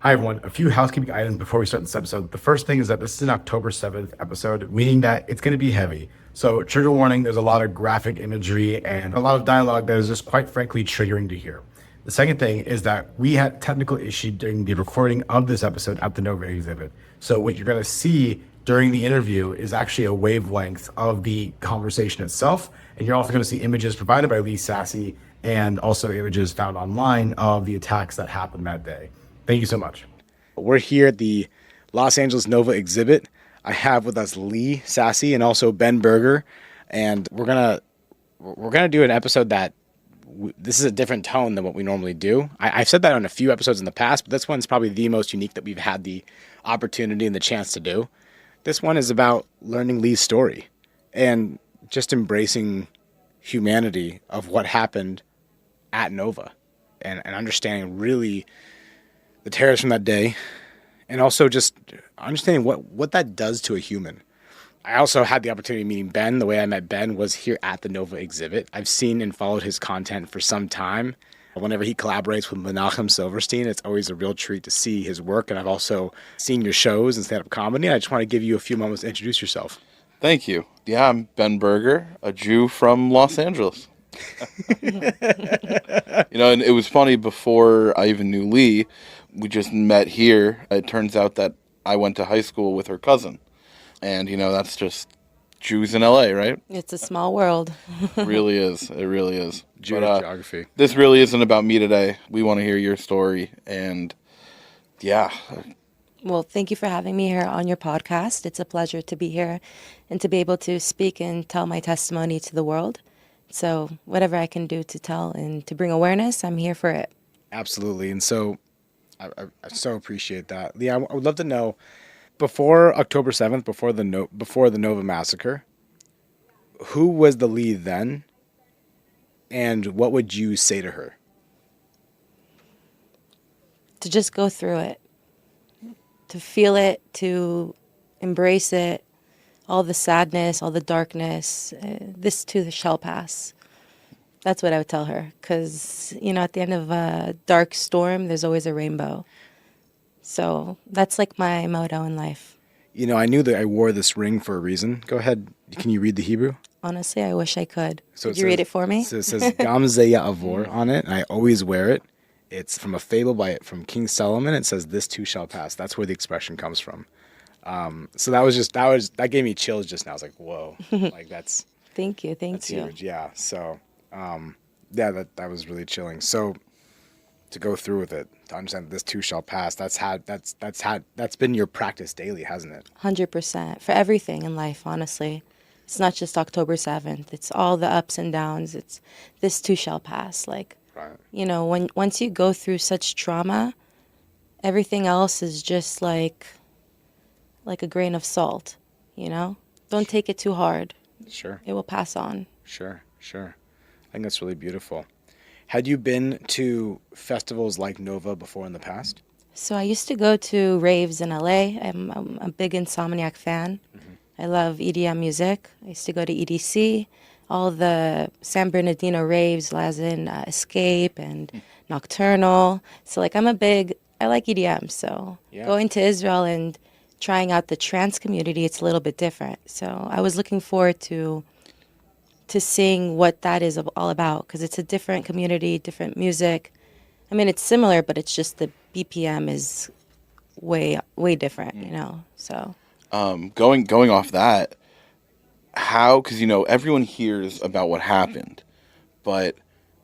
Hi, everyone. A few housekeeping items before we start this episode. The first thing is that this is an October 7th episode, meaning that it's going to be heavy. So, trigger warning, there's a lot of graphic imagery and a lot of dialogue that is just quite frankly triggering to hear. The second thing is that we had technical issue during the recording of this episode at the Nova exhibit. So, what you're going to see during the interview is actually a wavelength of the conversation itself. And you're also going to see images provided by Lee Sasi and also images found online of the attacks that happened that day. Thank you so much. We're here at the Los Angeles Nova exhibit. I have with us Lee Sasi and also Ben Berger, and we're gonna do an episode that this is a different tone than what we normally do. I've said that on a few episodes in the past, but this one's probably the most unique that we've had the opportunity and the chance to do. This one is about learning Lee's story and just embracing humanity of what happened at Nova and understanding really the terrors from that day, and also just understanding what that does to a human. I also had the opportunity of meeting Ben. The way I met Ben was here at the Nova exhibit. I've seen and followed his content for some time. Whenever he collaborates with Menachem Silverstein, it's always a real treat to see his work, and I've also seen your shows and stand-up comedy. I just want to give you a few moments to introduce yourself. Thank you. Yeah, I'm Ben Berger, a Jew from Los Angeles. And it was funny, before I even knew Lee, we just met here. It turns out that I went to high school with her cousin. And, that's just Jews in LA, right? It's a small world. It really is. It really is. Geography. This really isn't about me today. We want to hear your story. And, yeah. Well, thank you for having me here on your podcast. It's a pleasure to be here and to be able to speak and tell my testimony to the world. So whatever I can do to tell and to bring awareness, I'm here for it. Absolutely. And so I so appreciate that. Lee, I would love to know, before October 7th, before the Nova massacre, who was the Lee then, and what would you say to her? To just go through it, to feel it, to embrace it, all the sadness, all the darkness, this too shall pass. That's what I would tell her, because, at the end of a dark storm, there's always a rainbow. So that's like my motto in life. I knew that I wore this ring for a reason. Go ahead. Can you read the Hebrew? Honestly, I wish I could. So Could you read it for me? So it says Gam Ze Ya'avor on it, and I always wear it. It's from a fable from King Solomon. It says, "This too shall pass." That's where the expression comes from. So that gave me chills just now. I was like, whoa, like that's. Thank you. That's huge. Yeah. So, that was really chilling. So, to go through with it, to understand that this too shall pass, that's been your practice daily, hasn't it? 100% for everything in life. Honestly, it's not just October 7th. It's all the ups and downs. It's this too shall pass. Like, right. Once you go through such trauma, everything else is just like a grain of salt. Don't take it too hard. Sure. It will pass on. Sure. I think that's really beautiful. Had you been to festivals like Nova before in the past? So I used to go to raves in LA. I'm a big Insomniac fan. Mm-hmm. I love EDM music. I used to go to EDC, all the San Bernardino raves, as in Escape and Nocturnal. So I like EDM. So going to Israel and trying out the trance community, it's a little bit different. So I was looking forward to seeing what that is all about, because it's a different community, different music. I mean, it's similar, but it's just the BPM is way different, So going off that, how? Because everyone hears about what happened, but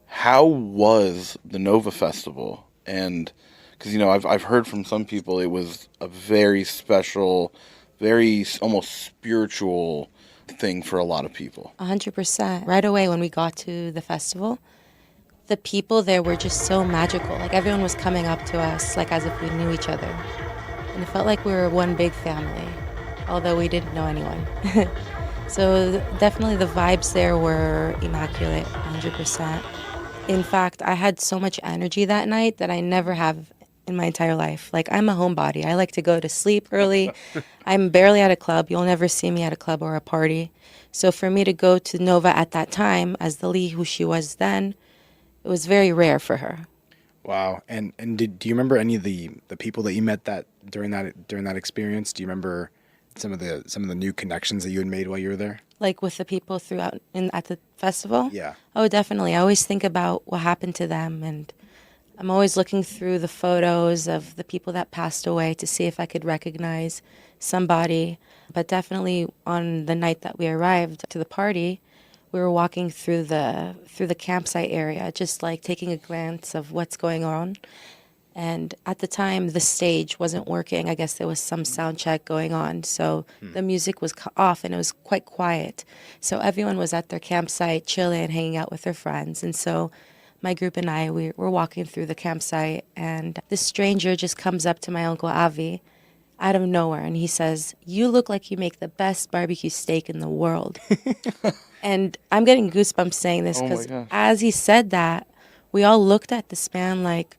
how was the Nova Festival? And because I've heard from some people it was a very special, very almost spiritual thing for a lot of people. 100%. Right away when we got to the festival, the people there were just so magical. Like, everyone was coming up to us as if we knew each other. And it felt like we were one big family, although we didn't know anyone. So definitely the vibes there were immaculate, 100%. In fact, I had so much energy that night that I never have in my entire life. I'm a homebody. I like to go to sleep early. I'm barely at a club. You'll never see me at a club or a party. So for me to go to Nova at that time, as the Lee who she was then, it was very rare for her. Wow. And do you remember any of the people that you met that during that experience? Do you remember some of the new connections that you had made while you were there? Like with the people throughout at the festival? Yeah. Oh, definitely. I always think about what happened to them, and I'm always looking through the photos of the people that passed away to see if I could recognize somebody. But definitely on the night that we arrived to the party, we were walking through the campsite area, just like taking a glance of what's going on. And at the time, the stage wasn't working. I guess there was some sound check going on. So the music was off and it was quite quiet. So everyone was at their campsite, chilling, hanging out with their friends. And so my group and I, we were walking through the campsite, and this stranger just comes up to my Uncle Avi out of nowhere, and he says, "You look like you make the best barbecue steak in the world." And I'm getting goosebumps saying this Oh my because gosh. as he said that, we all looked at this man like,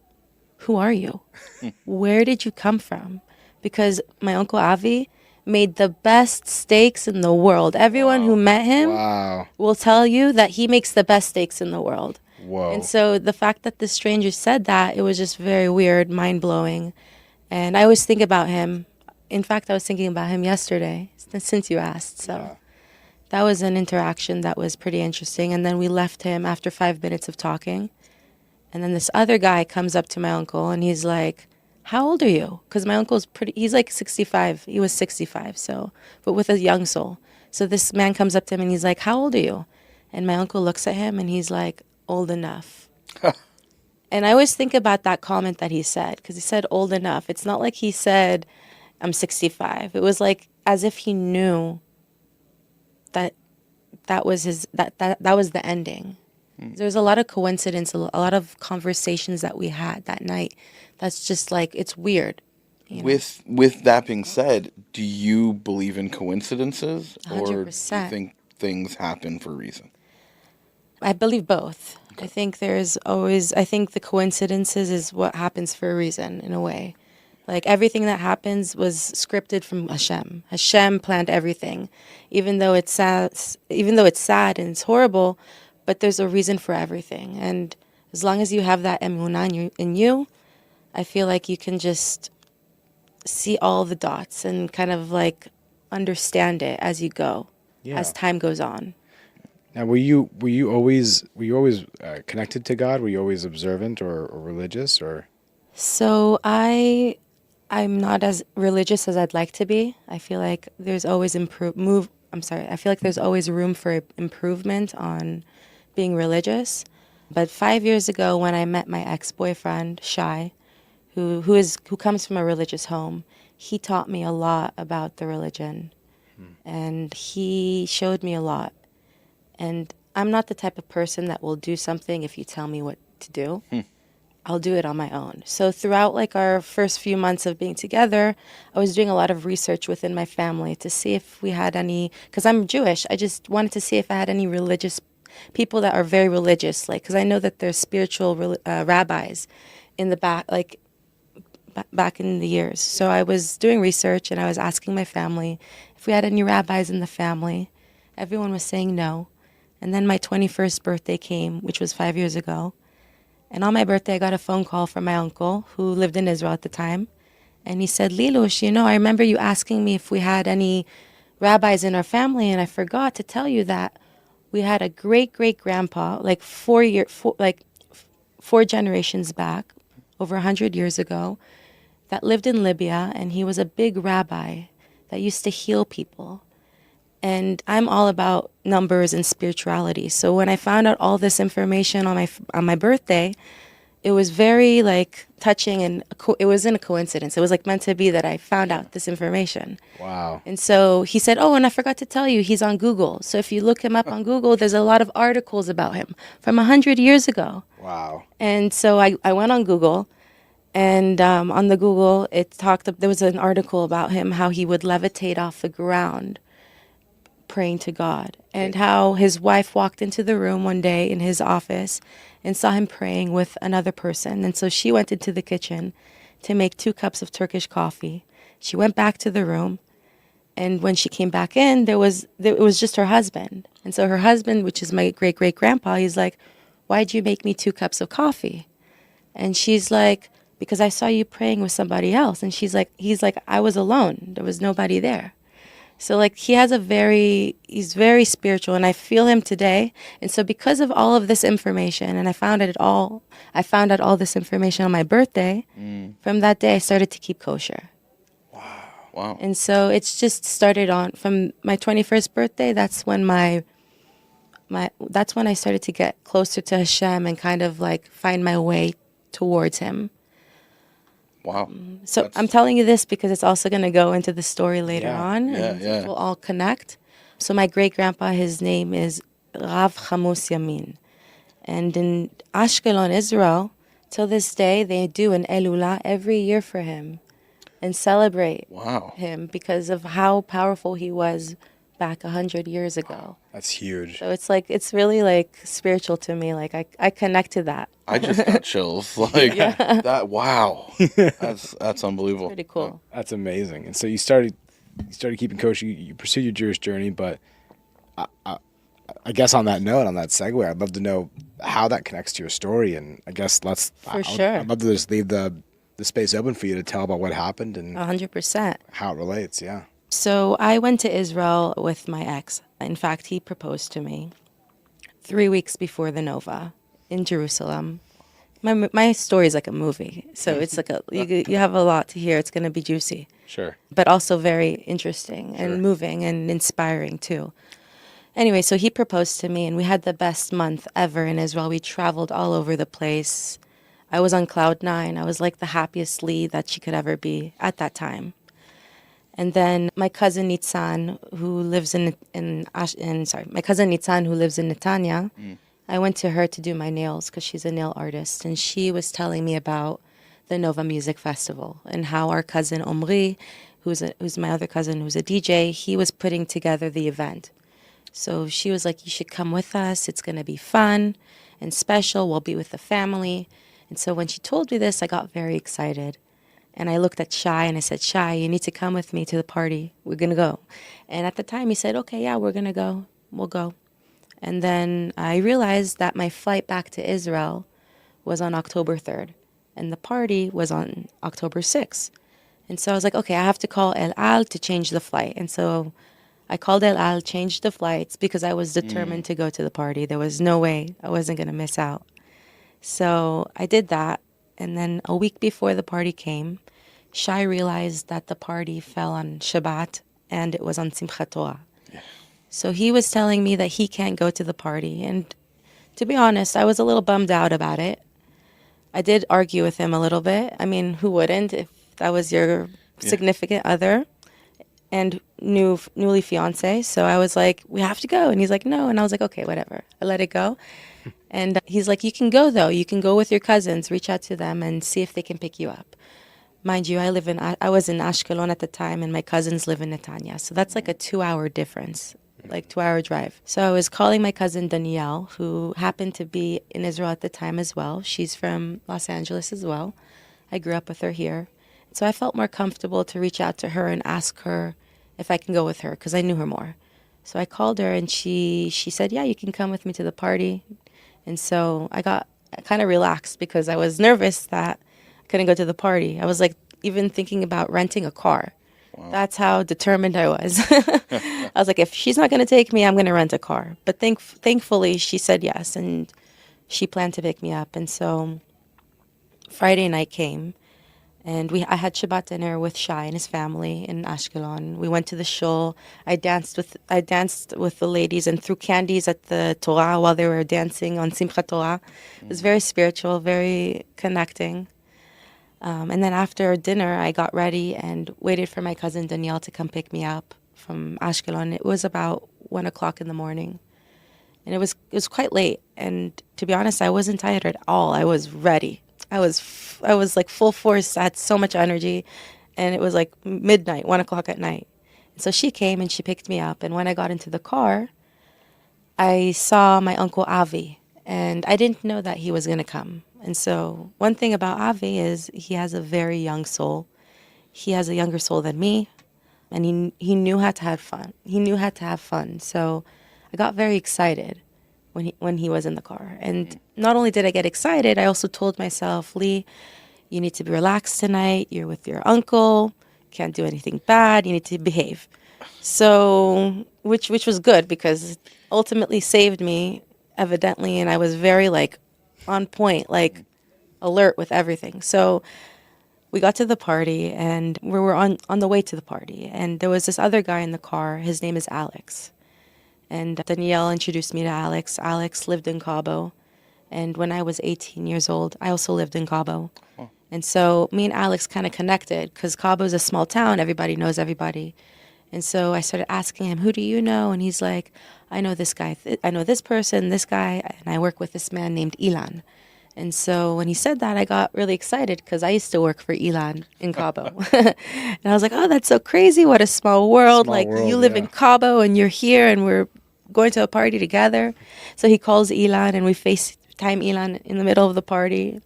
who are you? Where did you come from? Because my Uncle Avi made the best steaks in the world. Everyone who met him Wow. will tell you that he makes the best steaks in the world. Whoa. And so the fact that this stranger said that, it was just very weird, mind-blowing. And I always think about him. In fact, I was thinking about him yesterday, since you asked. So that was an interaction that was pretty interesting. And then we left him after 5 minutes of talking. And then this other guy comes up to my uncle, and he's like, "How old are you?" Because my uncle's he's like 65. He was 65, so, but with a young soul. So this man comes up to him, and he's like, "How old are you?" And my uncle looks at him, and he's like, "Old enough." And I always think about that comment that he said, because he said old enough. It's not like he said, "I'm 65." It was like as if he knew that that was that was the ending. There's a lot of coincidence, a lot of conversations that we had that night. That's just like, it's weird. You know? With that being said, do you believe in coincidences, or do you 100%. think things happen for a reason? I believe both. I think I think the coincidences is what happens for a reason, in a way. Like everything that happens was scripted from Hashem. Hashem planned everything, even though it's sad and it's horrible. But there's a reason for everything. And as long as you have that emunah in you, I feel like you can just see all the dots and kind of like understand it as you go, as time goes on. Now, were you always connected to God? Were you always observant or religious or? So I'm not as religious as I'd like to be. I feel like there's always I feel like there's always room for improvement on being religious. But 5 years ago, when I met my ex-boyfriend, Shai, who comes from a religious home, he taught me a lot about the religion. And he showed me a lot. And I'm not the type of person that will do something if you tell me what to do. I'll do it on my own. So throughout like our first few months of being together, I was doing a lot of research within my family to see if we had any, because I'm Jewish, I just wanted to see if I had any religious people that are very religious, like, because I know that there's spiritual rabbis in the back, like back in the years. So I was doing research and I was asking my family if we had any rabbis in the family. Everyone was saying no. And then my 21st birthday came, which was 5 years ago. And on my birthday, I got a phone call from my uncle, who lived in Israel at the time. And he said, "Lilush, I remember you asking me if we had any rabbis in our family, and I forgot to tell you that we had a great-great-grandpa, like four generations back, over 100 years ago, that lived in Libya, and he was a big rabbi that used to heal people. And I'm all about numbers and spirituality. So when I found out all this information on my birthday, it was very like touching, and it wasn't a coincidence. It was like meant to be that I found out this information. Wow. And so he said, "Oh, and I forgot to tell you, he's on Google. So if you look him up on Google, there's a lot of articles about him from 100 years ago." Wow. And so I went on Google, and on the Google, there was an article about him, how he would levitate off the ground praying to God, and how his wife walked into the room one day in his office and saw him praying with another person. And so she went into the kitchen to make 2 cups of Turkish coffee. She went back to the room, and when she came back in, it was just her husband. And so her husband, which is my great-great-grandpa, he's like, "Why'd you make me 2 cups of coffee?" And she's like, because I saw you praying with somebody else. And he's like, I was alone. There was nobody there. So like he's very spiritual, and I feel him today. And so because of all of this information, and I found out all this information on my birthday. From that day, I started to keep kosher. Wow. And so it's just started on from my 21st birthday. That's when that's when I started to get closer to Hashem and kind of like find my way towards him. Wow. So I'm telling you this because it's also going to go into the story later on, Yeah, and yeah. it will all connect. So my great grandpa, his name is Rav Chamus Yamin, and in Ashkelon, Israel, till this day they do an Elula every year for him, and celebrate him because of how powerful he was back 100 years ago. That's huge. So it's really like spiritual to me. Like I connect to that. I just got chills. Like that. Wow. That's unbelievable. Pretty cool. That's amazing. And so you started keeping kosher. You pursued your Jewish journey, but I guess on that note, on that segue, I'd love to know how that connects to your story. And I guess sure. I'd love to just leave the space open for you to tell about what happened and 100%. how it relates. Yeah. So I went to Israel with my ex. In fact, he proposed to me 3 weeks before the Nova in Jerusalem. My story is like a movie, so it's like you have a lot to hear. It's going to be juicy, Sure. but also very interesting and moving and inspiring too. Anyway, so he proposed to me, and we had the best month ever in Israel. We traveled all over the place. I was on cloud 9. I was like the happiest Lee that she could ever be at that time. And then my cousin Nitzan, who lives my cousin Nitzan, who lives in Netanya, I went to her to do my nails because she's a nail artist, and she was telling me about the Nova Music Festival and how our cousin Omri, who's my other cousin, who's a DJ, he was putting together the event. So she was like, "You should come with us. It's going to be fun and special. We'll be with the family." And so when she told me this, I got very excited. And I looked at Shai and I said, "Shai, you need to come with me to the party. We're going to go." And at the time he said, "Okay, yeah, we're going to go. We'll go." And then I realized that my flight back to Israel was on October 3rd. And the party was on October 6th. And so I was like, okay, I have to call El Al to change the flight. And so I called El Al, changed the flights because I was determined to go to the party. There was no way I wasn't going to miss out. So I did that. And then a week before the party came, Shai realized that the party fell on Shabbat and it was on Simchat Torah. So he was telling me that he can't go to the party. And to be honest, I was a little bummed out about it. I did argue with him a little bit. I mean, who wouldn't if that was your significant other and newly fiance? So I was like, "We have to go." And he's like, "No." And I was like, "Okay, whatever." I let it go. And he's like, "You can go, though. You can go with your cousins. Reach out to them and see if they can pick you up." Mind you, I was in Ashkelon at the time, and my cousins live in Netanya. So that's like a 2-hour difference, like 2-hour drive. So I was calling my cousin Danielle, who happened to be in Israel at the time as well. She's from Los Angeles as well. I grew up with her here. So I felt more comfortable to reach out to her and ask her if I can go with her because I knew her more. So I called her and she said, "Yeah, you can come with me to the party." And so I kind of relaxed because I was nervous that I couldn't go to the party. I was like even thinking about renting a car. Wow. That's how determined I was. I was like, if she's not going to take me, I'm going to rent a car. But thankfully, she said yes, and she planned to pick me up. And so Friday night came, and I had Shabbat dinner with Shai and his family in Ashkelon. We went to the shul. I danced with the ladies and threw candies at the Torah while they were dancing on Simchat Torah. It was very spiritual, very connecting. And then after dinner, I got ready and waited for my cousin Danielle to come pick me up from Ashkelon. It was about 1 o'clock in the morning. And it was quite late. And to be honest, I wasn't tired at all. I was ready. I was like full force. I had so much energy. And it was like midnight, 1 o'clock at night. And so she came and she picked me up. And when I got into the car, I saw my uncle Avi. And I didn't know that he was going to come. And so one thing about Avi is he has a very young soul. He has a younger soul than me. And he knew how to have fun. So I got very excited. when he was in the car. And not only did I get excited, I also told myself, Lee, you need to be relaxed tonight. You're with your uncle. Can't do anything bad. You need to behave. So, which was good because it ultimately saved me, evidently, and I was very like on point, like alert with everything. So we got to the party and we were on the way to the party, and there was this other guy in the car. His name is Alex. And Danielle introduced me to Alex. Alex lived in Cabo. And when I was 18 years old, I also lived in Cabo. And so me and Alex kind of connected because Cabo is a small town. Everybody knows everybody. And so I started asking him, who do you know? And he's like, I know this guy. I know this person, this guy. And I work with this man named Ilan. And so when he said that, I got really excited because I used to work for Ilan in Cabo. And I was like, oh, that's so crazy. What a small world. Small like world, you live yeah. in Cabo and you're here and we're going to a party together. So he calls Ilan and we FaceTime Ilan in the middle of the party.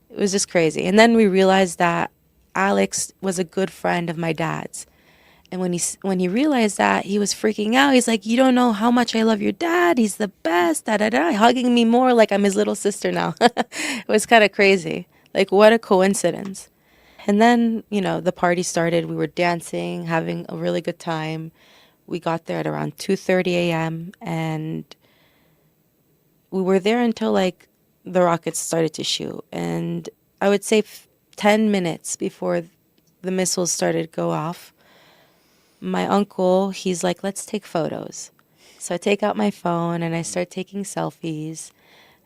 It was just crazy. And then we realized that Alex was a good friend of my dad's. And when he realized that, he was freaking out. He's like, you don't know how much I love your dad. He's the best, da-da-da. Hugging me more like I'm his little sister now. It was kind of crazy. Like, what a coincidence. And then, the party started. We were dancing, having a really good time. We got there at around 2:30 a.m. And we were there until, like, the rockets started to shoot. And I would say 10 minutes before the missiles started to go off, my uncle, he's like, let's take photos. So I take out my phone and I start taking selfies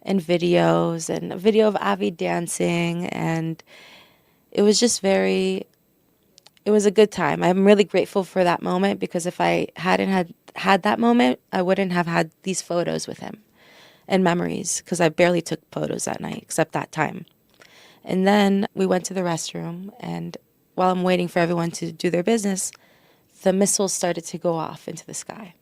and videos and a video of Avi dancing. And it was just it was a good time. I'm really grateful for that moment because if I hadn't had that moment, I wouldn't have had these photos with him and memories because I barely took photos that night except that time. And then we went to the restroom, and while I'm waiting for everyone to do their business, the missiles started to go off into the sky.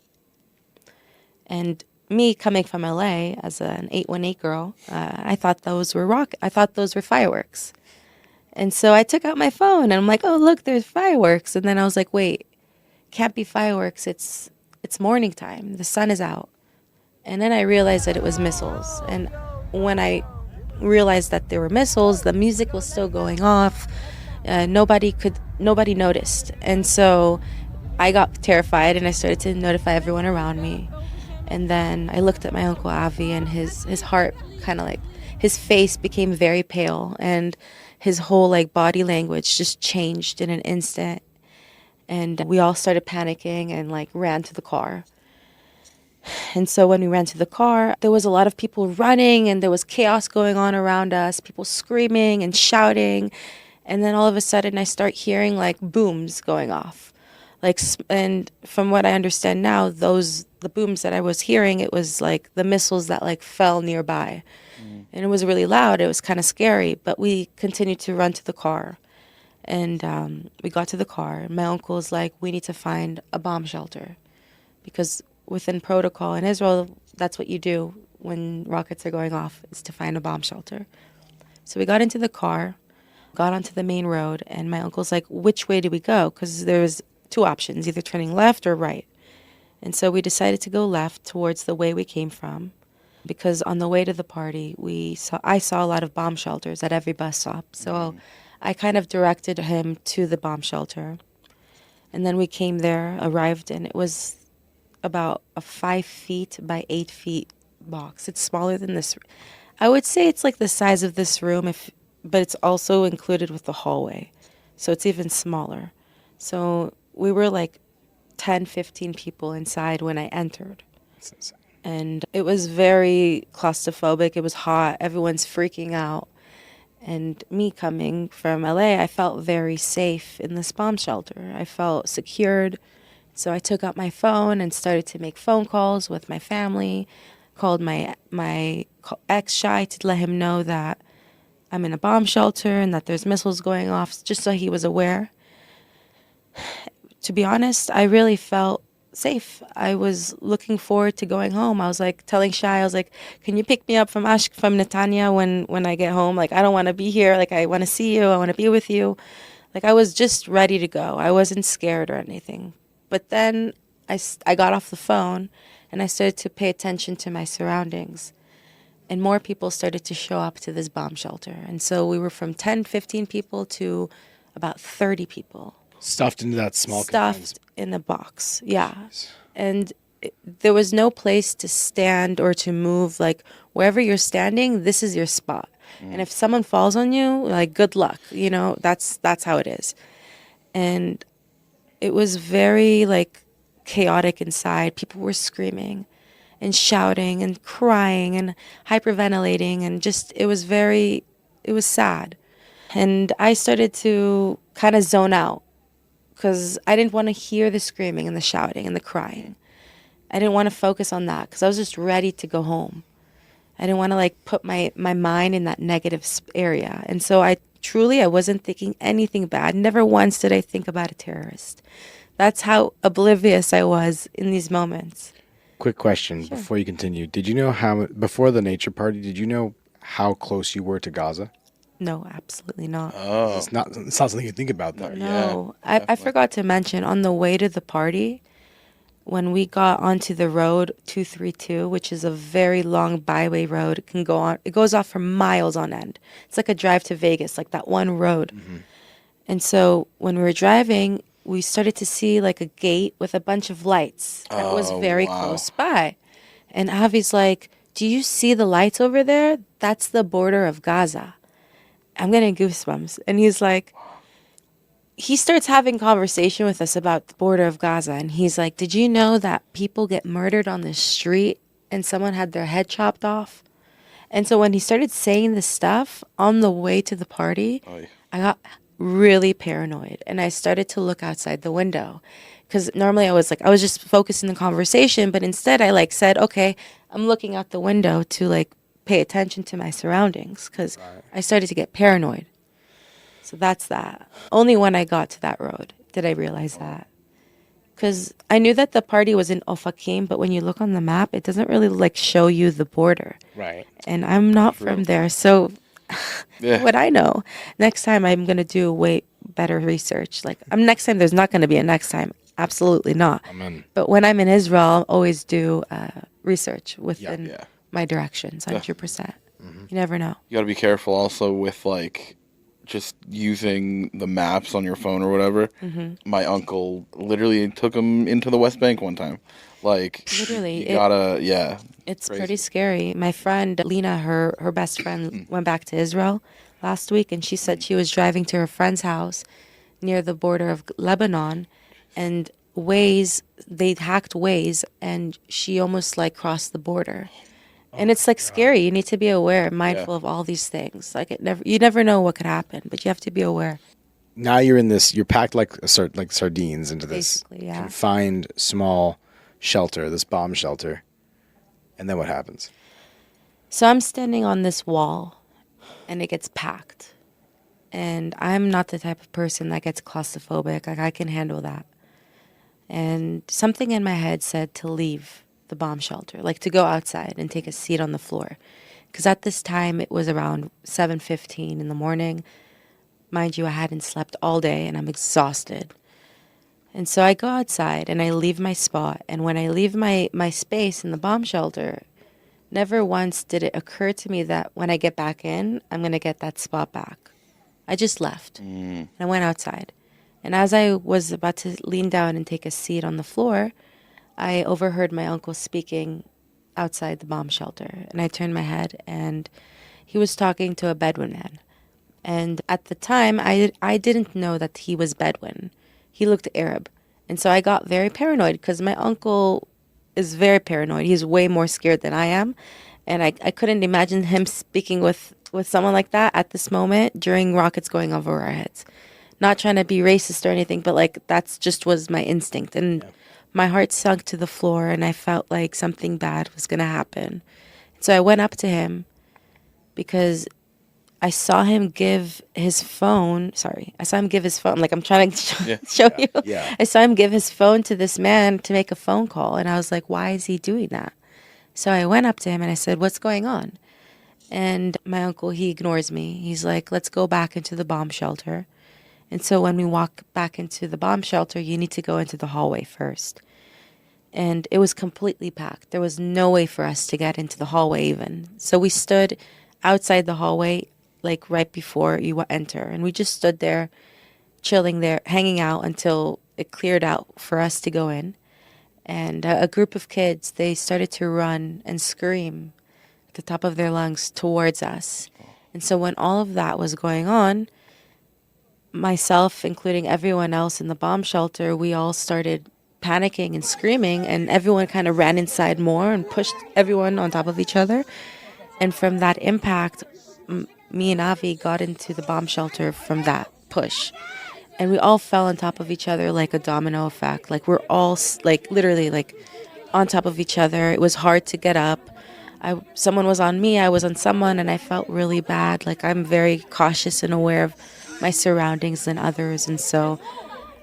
And me coming from LA as an 818 girl, I thought those were fireworks. And so I took out my phone and I'm like, oh, look, there's fireworks. And then I was like, wait, can't be fireworks. It's morning time. The sun is out. And then I realized that it was missiles. And when I realized that there were missiles, the music was still going off. Nobody noticed. And so I got terrified and I started to notify everyone around me. And then I looked at my Uncle Avi and his heart kind of like, his face became very pale and his whole like body language just changed in an instant. And we all started panicking and like ran to the car. And so when we ran to the car, there was a lot of people running and there was chaos going on around us, people screaming and shouting. And then all of a sudden I start hearing like booms going off. And from what I understand now, the booms that I was hearing, it was like the missiles that like fell nearby. And it was really loud. It was kind of scary, but we continued to run to the car. And we got to the car. My uncle's like, we need to find a bomb shelter because within protocol in Israel, that's what you do when rockets are going off, is to find a bomb shelter. So we got into the car, got onto the main road, and my uncle's like, which way do we go? Because there's two options, either turning left or right. And so we decided to go left towards the way we came from, because on the way to the party, I saw a lot of bomb shelters at every bus stop. So I kind of directed him to the bomb shelter. And then we came there, arrived, and it was about a 5 feet by 8 feet box. It's smaller than this. I would say it's like the size of this room, but it's also included with the hallway. So it's even smaller. So we were like 10, 15 people inside when I entered. And it was very claustrophobic. It was hot. Everyone's freaking out. And me coming from LA, I felt very safe in this bomb shelter. I felt secured. So I took out my phone and started to make phone calls with my family, called my ex-Shai to let him know that I'm in a bomb shelter and that there's missiles going off, just so he was aware. To be honest, I really felt safe. I was looking forward to going home. I was like telling Shai, I was like, can you pick me up from Netanya when I get home? Like, I don't want to be here. Like, I want to see you. I want to be with you. Like, I was just ready to go. I wasn't scared or anything. But then I got off the phone And I started to pay attention to my surroundings. And more people started to show up to this bomb shelter. And so we were from 10, 15 people to about 30 people. Stuffed into that small confined Stuffed in a box. Yeah. And there was no place to stand or to move. Like, wherever you're standing, this is your spot. And if someone falls on you, like, good luck. You know, that's how it is. And it was very, like, chaotic inside. People were screaming and shouting and crying and hyperventilating, and just, it was sad. And I started to kind of zone out because I didn't want to hear the screaming and the shouting and the crying. I didn't want to focus on that because I was just ready to go home. I didn't want to, like, put my mind in that negative area. And so I wasn't thinking anything bad. Never once did I think about a terrorist. That's how oblivious I was in these moments. Quick question before you continue. Did you know before the nature party, did you know how close you were to Gaza? No, absolutely not. Oh, It's not something you think about, though. No. Yeah, I forgot to mention, on the way to the party, when we got onto the road 232, which is a very long byway road, it goes off for miles on end. It's like a drive to Vegas, like that one road. And so when we were driving, we started to see, like, a gate with a bunch of lights that was very close by. And Avi's like, do you see the lights over there? That's the border of Gaza. I'm getting goosebumps. And he's like, he starts having conversation with us about the border of Gaza. And he's like, did you know that people get murdered on the street and someone had their head chopped off? And so when he started saying this stuff on the way to the party, I got really paranoid. And I started to look outside the window. Because normally I was just focused in the conversation. But instead I, like, said, okay, I'm looking out the window to, like, pay attention to my surroundings. Because I started to get paranoid. So that's that. Only when I got to that road did I realize that. Because I knew that the party was in Ofakim, but when you look on the map, it doesn't really, like, show you the border. Right. And I'm not from there, so what would I know? Next time I'm going to do way better research. Like, next time there's not going to be a next time. Absolutely not. Amen. But when I'm in Israel, I'll always do research within my directions, 100%. You never know. you got to be careful also with, like, just using the maps on your phone or whatever. My uncle literally took him into the West Bank one time. Like, Literally, you gotta, it's crazy. pretty scary. My friend Lena, her best friend, went back to Israel last week, and she said she was driving to her friend's house near the border of Lebanon, and they hacked Waze, and she almost, like, crossed the border. And it's, like, scary. You need to be aware, mindful of all these things. Like, you never know what could happen, but you have to be aware. Now you're packed like sardines into this Basically, yeah. confined small shelter, this bomb shelter. And then what happens? So I'm standing on this wall, and it gets packed. And I'm not the type of person that gets claustrophobic. Like, I can handle that. And something in my head said to leave the bomb shelter, like to go outside and take a seat on the floor. Because at this time, it was around 7:15 in the morning. Mind you, I hadn't slept all day, and I'm exhausted. And so I go outside, and I leave my spot. And when I leave my space in the bomb shelter, never once did it occur to me that when I get back in, I'm going to get that spot back. I just left. And I went outside. And as I was about to lean down and take a seat on the floor, I overheard my uncle speaking outside the bomb shelter. And I turned my head, and he was talking to a Bedouin man. And at the time, I didn't know that he was Bedouin. He looked Arab. And so I got very paranoid because my uncle is very paranoid. He's way more scared than I am. And I couldn't imagine him speaking with someone like that at this moment during rockets going over our heads. Not trying to be racist or anything, but, like, that's just was my instinct. And my heart sunk to the floor, and I felt like something bad was going to happen. So I went up to him because I saw him give his phone. Sorry, I saw him give his phone. Like, I'm trying to show you. Yeah. I saw him give his phone to this man to make a phone call. And I was like, why is he doing that? So I went up to him and I said, what's going on? And my uncle, he ignores me. He's like, let's go back into the bomb shelter. And so when we walk back into the bomb shelter, you need to go into the hallway first. and it was completely packed. There was no way for us to get into the hallway even. So we stood outside the hallway, like right before you enter, and we just stood there, chilling there, hanging out until it cleared out for us to go in. And a group of kids, they started to run and scream at the top of their lungs towards us. And so when all of that was going on, myself, including everyone else in the bomb shelter, we all started panicking and screaming, and everyone kind of ran inside more and pushed everyone on top of each other. And from that impact, me and Avi got into the bomb shelter from that push. And we all fell on top of each other like a domino effect. Like we're all like literally like on top of each other. It was hard to get up. Someone was on me, I was on someone, and I felt really bad. Like I'm very cautious and aware of my surroundings and others. And so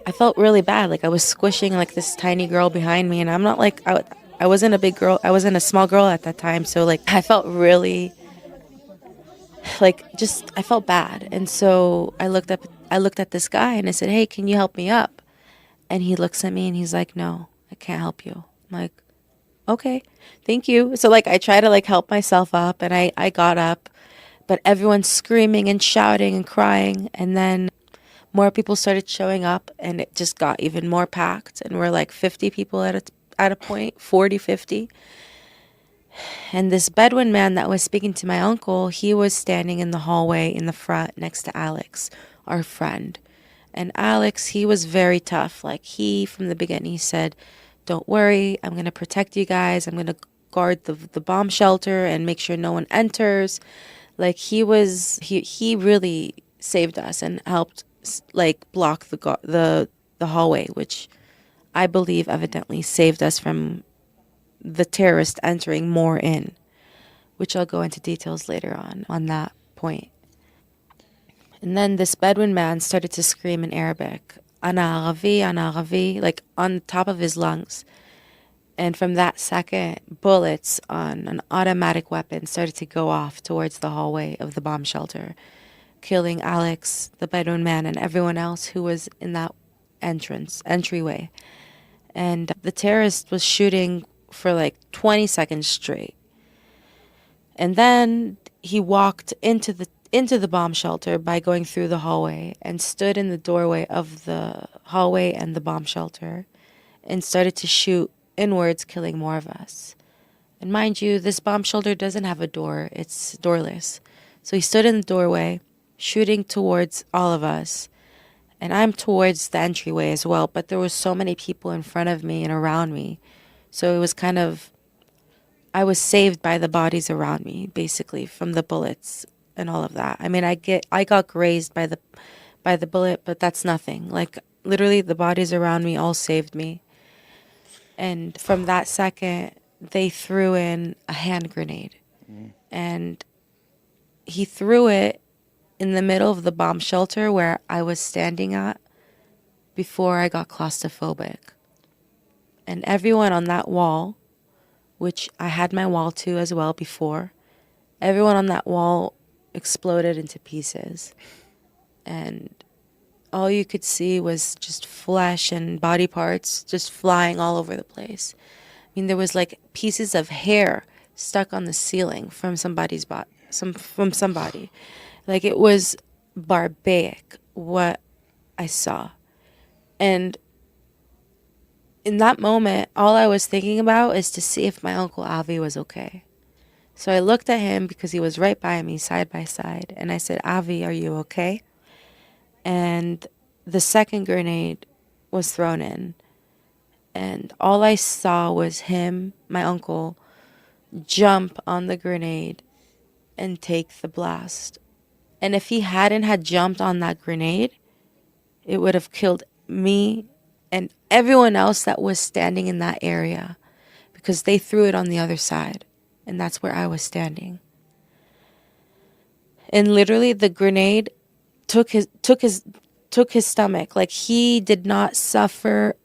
I felt really bad. Like I was squishing like this tiny girl behind me. And I'm not like, I wasn't a big girl. I wasn't a small girl at that time. So like I felt really like I felt bad. And so I looked at this guy and I said, "Hey, can you help me up?" And he looks at me and he's like, "No, I can't help you." I'm like, "Okay, thank you." So like I try to like help myself up, and I got up, but everyone's screaming and shouting and crying. And then more people started showing up, and it just got even more packed. And we're like 50 people at a point, 40, 50. And this Bedouin man that was speaking to my uncle, he was standing in the hallway in the front next to Alex, our friend. And Alex, he was very tough. Like from the beginning, he said, "Don't worry, I'm going to protect you guys. I'm going to guard the bomb shelter and make sure no one enters." Like he really saved us and helped like block the hallway, which I believe evidently saved us from the terrorist entering more in, which I'll go into details later on that point. And then this Bedouin man started to scream in Arabic, "Ana Arabi, Ana Arabi," like on top of his lungs. And from that second, bullets on an automatic weapon started to go off towards the hallway of the bomb shelter, killing Alex, the Bedouin man, and everyone else who was in that entryway. And the terrorist was shooting for like 20 seconds straight. And then he walked into the bomb shelter by going through the hallway and stood in the doorway of the hallway and the bomb shelter and started to shoot inwards, killing more of us. And mind you, this bomb shelter doesn't have a door. It's doorless. So he stood in the doorway, shooting towards all of us. And I'm towards the entryway as well, but there was so many people in front of me and around me. So it was kind of, I was saved by the bodies around me, basically, from the bullets and all of that. I mean, I got grazed by the bullet, but that's nothing. Like literally the bodies around me all saved me. And from that second, they threw in a hand grenade. And he threw it in the middle of the bomb shelter where I was standing at before I got claustrophobic. And everyone on that wall, which I had my wall too as well before, everyone on that wall exploded into pieces. And all you could see was just flesh and body parts just flying all over the place. I mean, there was like pieces of hair stuck on the ceiling from somebody's from somebody. Like it was barbaric what I saw. And in that moment, all I was thinking about is to see if my Uncle Avi was okay. So I looked at him because he was right by me, side by side. And I said, "Avi, are you okay?" And the second grenade was thrown in. And all I saw was him, my uncle, jump on the grenade and take the blast. And if he hadn't had jumped on that grenade, it would have killed me and everyone else that was standing in that area, because they threw it on the other side, and that's where I was standing. And literally the grenade took his stomach. Like he did not suffer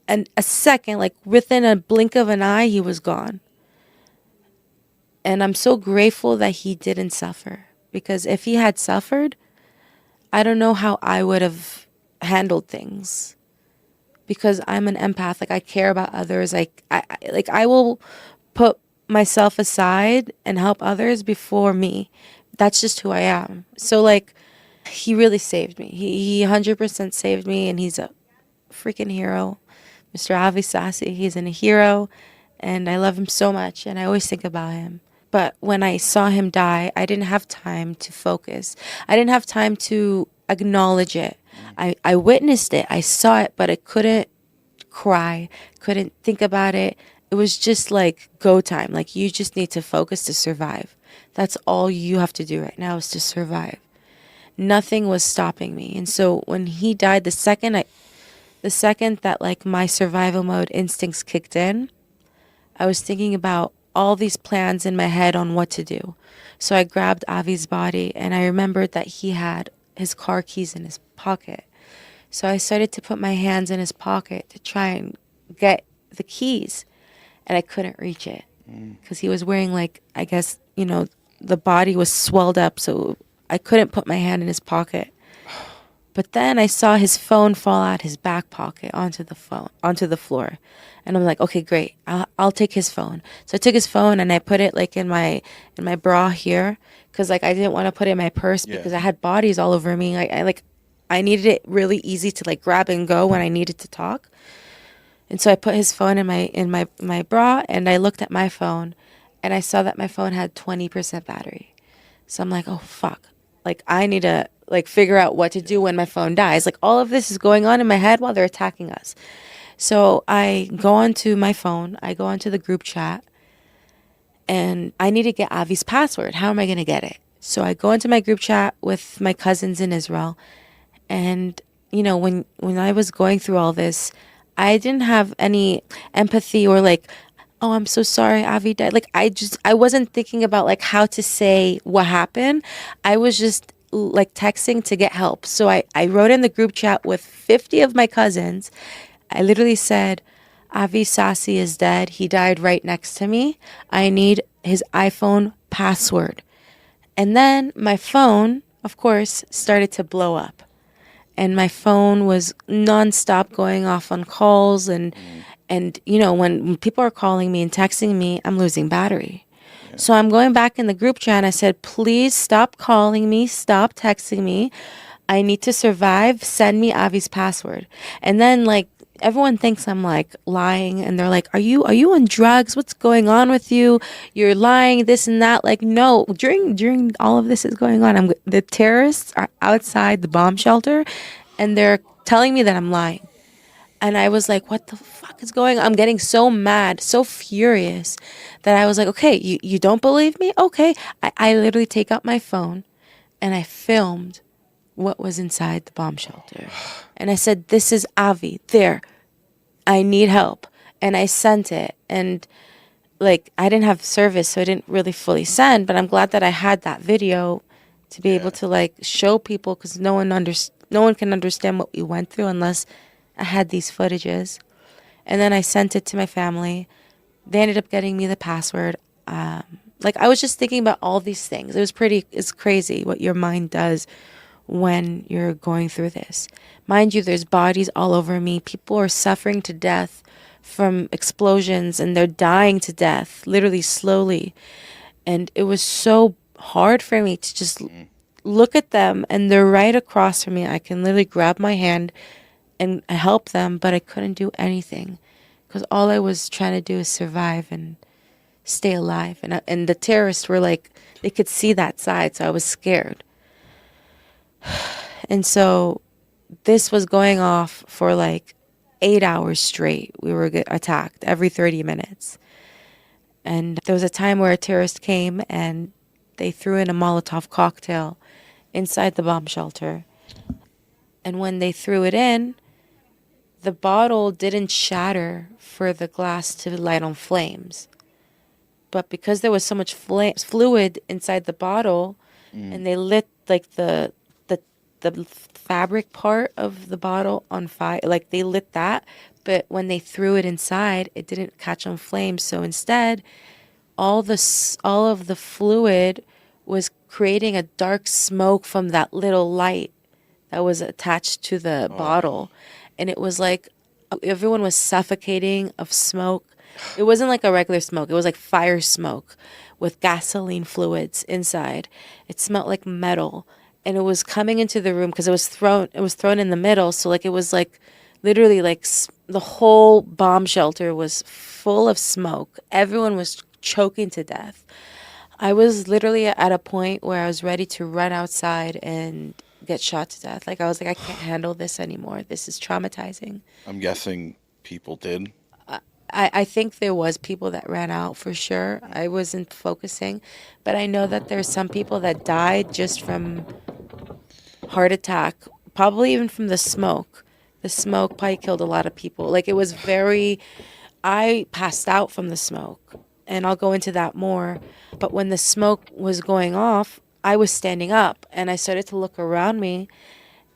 a second, like within a blink of an eye, he was gone. And I'm so grateful that he didn't suffer, because if he had suffered, I don't know how I would have handled things, because I'm an empath. Like I care about others. I will put myself aside and help others before me. That's just who I am. So like, he really saved me. He 100% saved me, and he's a freaking hero. Mr. Lee Sasi, he's a hero, and I love him so much, and I always think about him. But when I saw him die, I didn't have time to focus. I didn't have time to acknowledge it. I witnessed it. I saw it, but I couldn't cry, couldn't think about it. It was just like go time. Like you just need to focus to survive. That's all you have to do right now is to survive. Nothing was stopping me. And so when he died, the second that like my survival mode instincts kicked in, I was thinking about all these plans in my head on what to do. So I grabbed Avi's body, and I remembered that he had his car keys in his pocket. So I started to put my hands in his pocket to try and get the keys, and I couldn't reach it because he was wearing, like, I guess, you know, the body was swelled up, so I couldn't put my hand in his pocket. But then I saw his phone fall out his back pocket onto the floor. And I'm like, okay, great. I'll take his phone. So I took his phone and I put it like in my bra here, because like I didn't want to put it in my purse because I had bodies all over me. I needed it really easy to like grab and go when I needed to talk. And so I put his phone in my bra, and I looked at my phone, and I saw that my phone had 20% battery. So I'm like, oh fuck. Like I need to like figure out what to do when my phone dies. Like all of this is going on in my head while they're attacking us. So I go onto my phone, I go onto the group chat, and I need to get Avi's password. How am I going to get it? So I go into my group chat with my cousins in Israel. And, you know, when I was going through all this, I didn't have any empathy or like, oh, I'm so sorry, Avi died. Like I wasn't thinking about like how to say what happened. I was just like texting to get help. So I wrote in the group chat with 50 of my cousins. I literally said, Avi Sasi is dead. He died right next to me. I need his iPhone password. And then my phone, of course, started to blow up. And my phone was nonstop going off on calls. And you know, when people are calling me and texting me, I'm losing battery. Yeah. So I'm going back in the group chat, and I said, please stop calling me. Stop texting me. I need to survive. Send me Avi's password. And then, like, everyone thinks I'm like lying, and they're like, are you on drugs? What's going on with you? You're lying, this and that. Like, no, during all of this is going on, the terrorists are outside the bomb shelter, and they're telling me that I'm lying. And I was like, what the fuck is going on? I'm getting so mad, so furious that I was like, okay, you don't believe me? Okay. I literally take out my phone and I filmed what was inside the bomb shelter. And I said, this is Avi. There. I need help. And I sent it. And like, I didn't have service, so I didn't really fully send, but I'm glad that I had that video to be able to like show people, because no one can understand what we went through unless I had these footages. And then I sent it to my family. They ended up getting me the password. Like I was just thinking about all these things. It's crazy what your mind does when you're going through this. Mind you, there's bodies all over me. People are suffering to death from explosions, and they're dying to death, literally slowly. And it was so hard for me to just look at them, and they're right across from me. I can literally grab my hand and help them, but I couldn't do anything because all I was trying to do is survive and stay alive. And the terrorists were like, they could see that side, so I was scared. And so this was going off for like 8 hours straight. We were attacked every 30 minutes. And there was a time where a terrorist came and they threw in a Molotov cocktail inside the bomb shelter. And when they threw it in, the bottle didn't shatter for the glass to light on flames. But because there was so much fluid inside the bottle, and they lit like the fabric part of the bottle on fire, like they lit that, but when they threw it inside, it didn't catch on flames. So instead, all of the fluid was creating a dark smoke from that little light that was attached to the bottle. And it was like everyone was suffocating of smoke. It wasn't like a regular smoke. It was like fire smoke with gasoline fluids inside. It smelled like metal, and it was coming into the room because it was thrown in the middle. So like it was like literally like the whole bomb shelter was full of smoke. Everyone was choking to death. I was literally at a point where I was ready to run outside and get shot to death. Like I was like, I can't handle this anymore. This is traumatizing. I'm guessing people did. I think there was people that ran out for sure. I wasn't focusing, but I know that there's some people that died just from heart attack, probably even from the smoke. The smoke probably killed a lot of people. Like it was I passed out from the smoke, and I'll go into that more. But when the smoke was going off, I was standing up, and I started to look around me.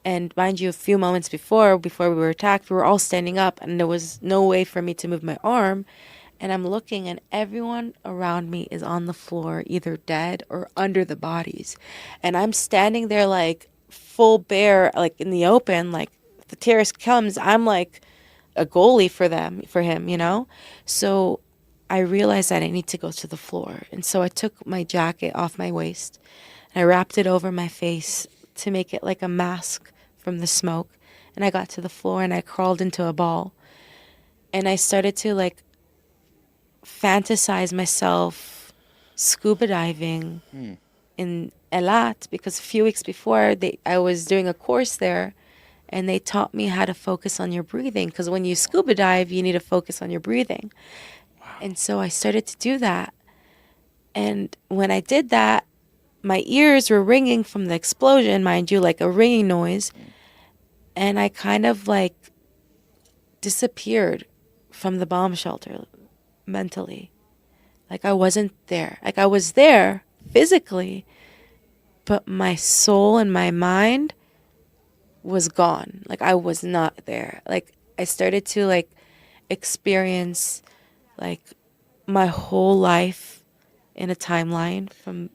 And mind you, a few moments before we were attacked, we were all standing up, and there was no way for me to move my arm. And I'm looking, and everyone around me is on the floor, either dead or under the bodies. And I'm standing there like full bare, like in the open, like if the terrorist comes, I'm like a goalie for him, you know? So I realized that I need to go to the floor. And so I took my jacket off my waist, and I wrapped it over my face to make it like a mask from the smoke. And I got to the floor, and I crawled into a ball, and I started to like fantasize myself scuba diving in Eilat, because a few weeks before I was doing a course there, and they taught me how to focus on your breathing, because when you scuba dive you need to focus on your breathing. And so I started to do that, and when I did that, my ears were ringing from the explosion, mind you, like a ringing noise. And I kind of like disappeared from the bomb shelter mentally. Like I wasn't there. Like I was there physically, but my soul and my mind was gone. Like I was not there. Like I started to like experience like my whole life in a timeline from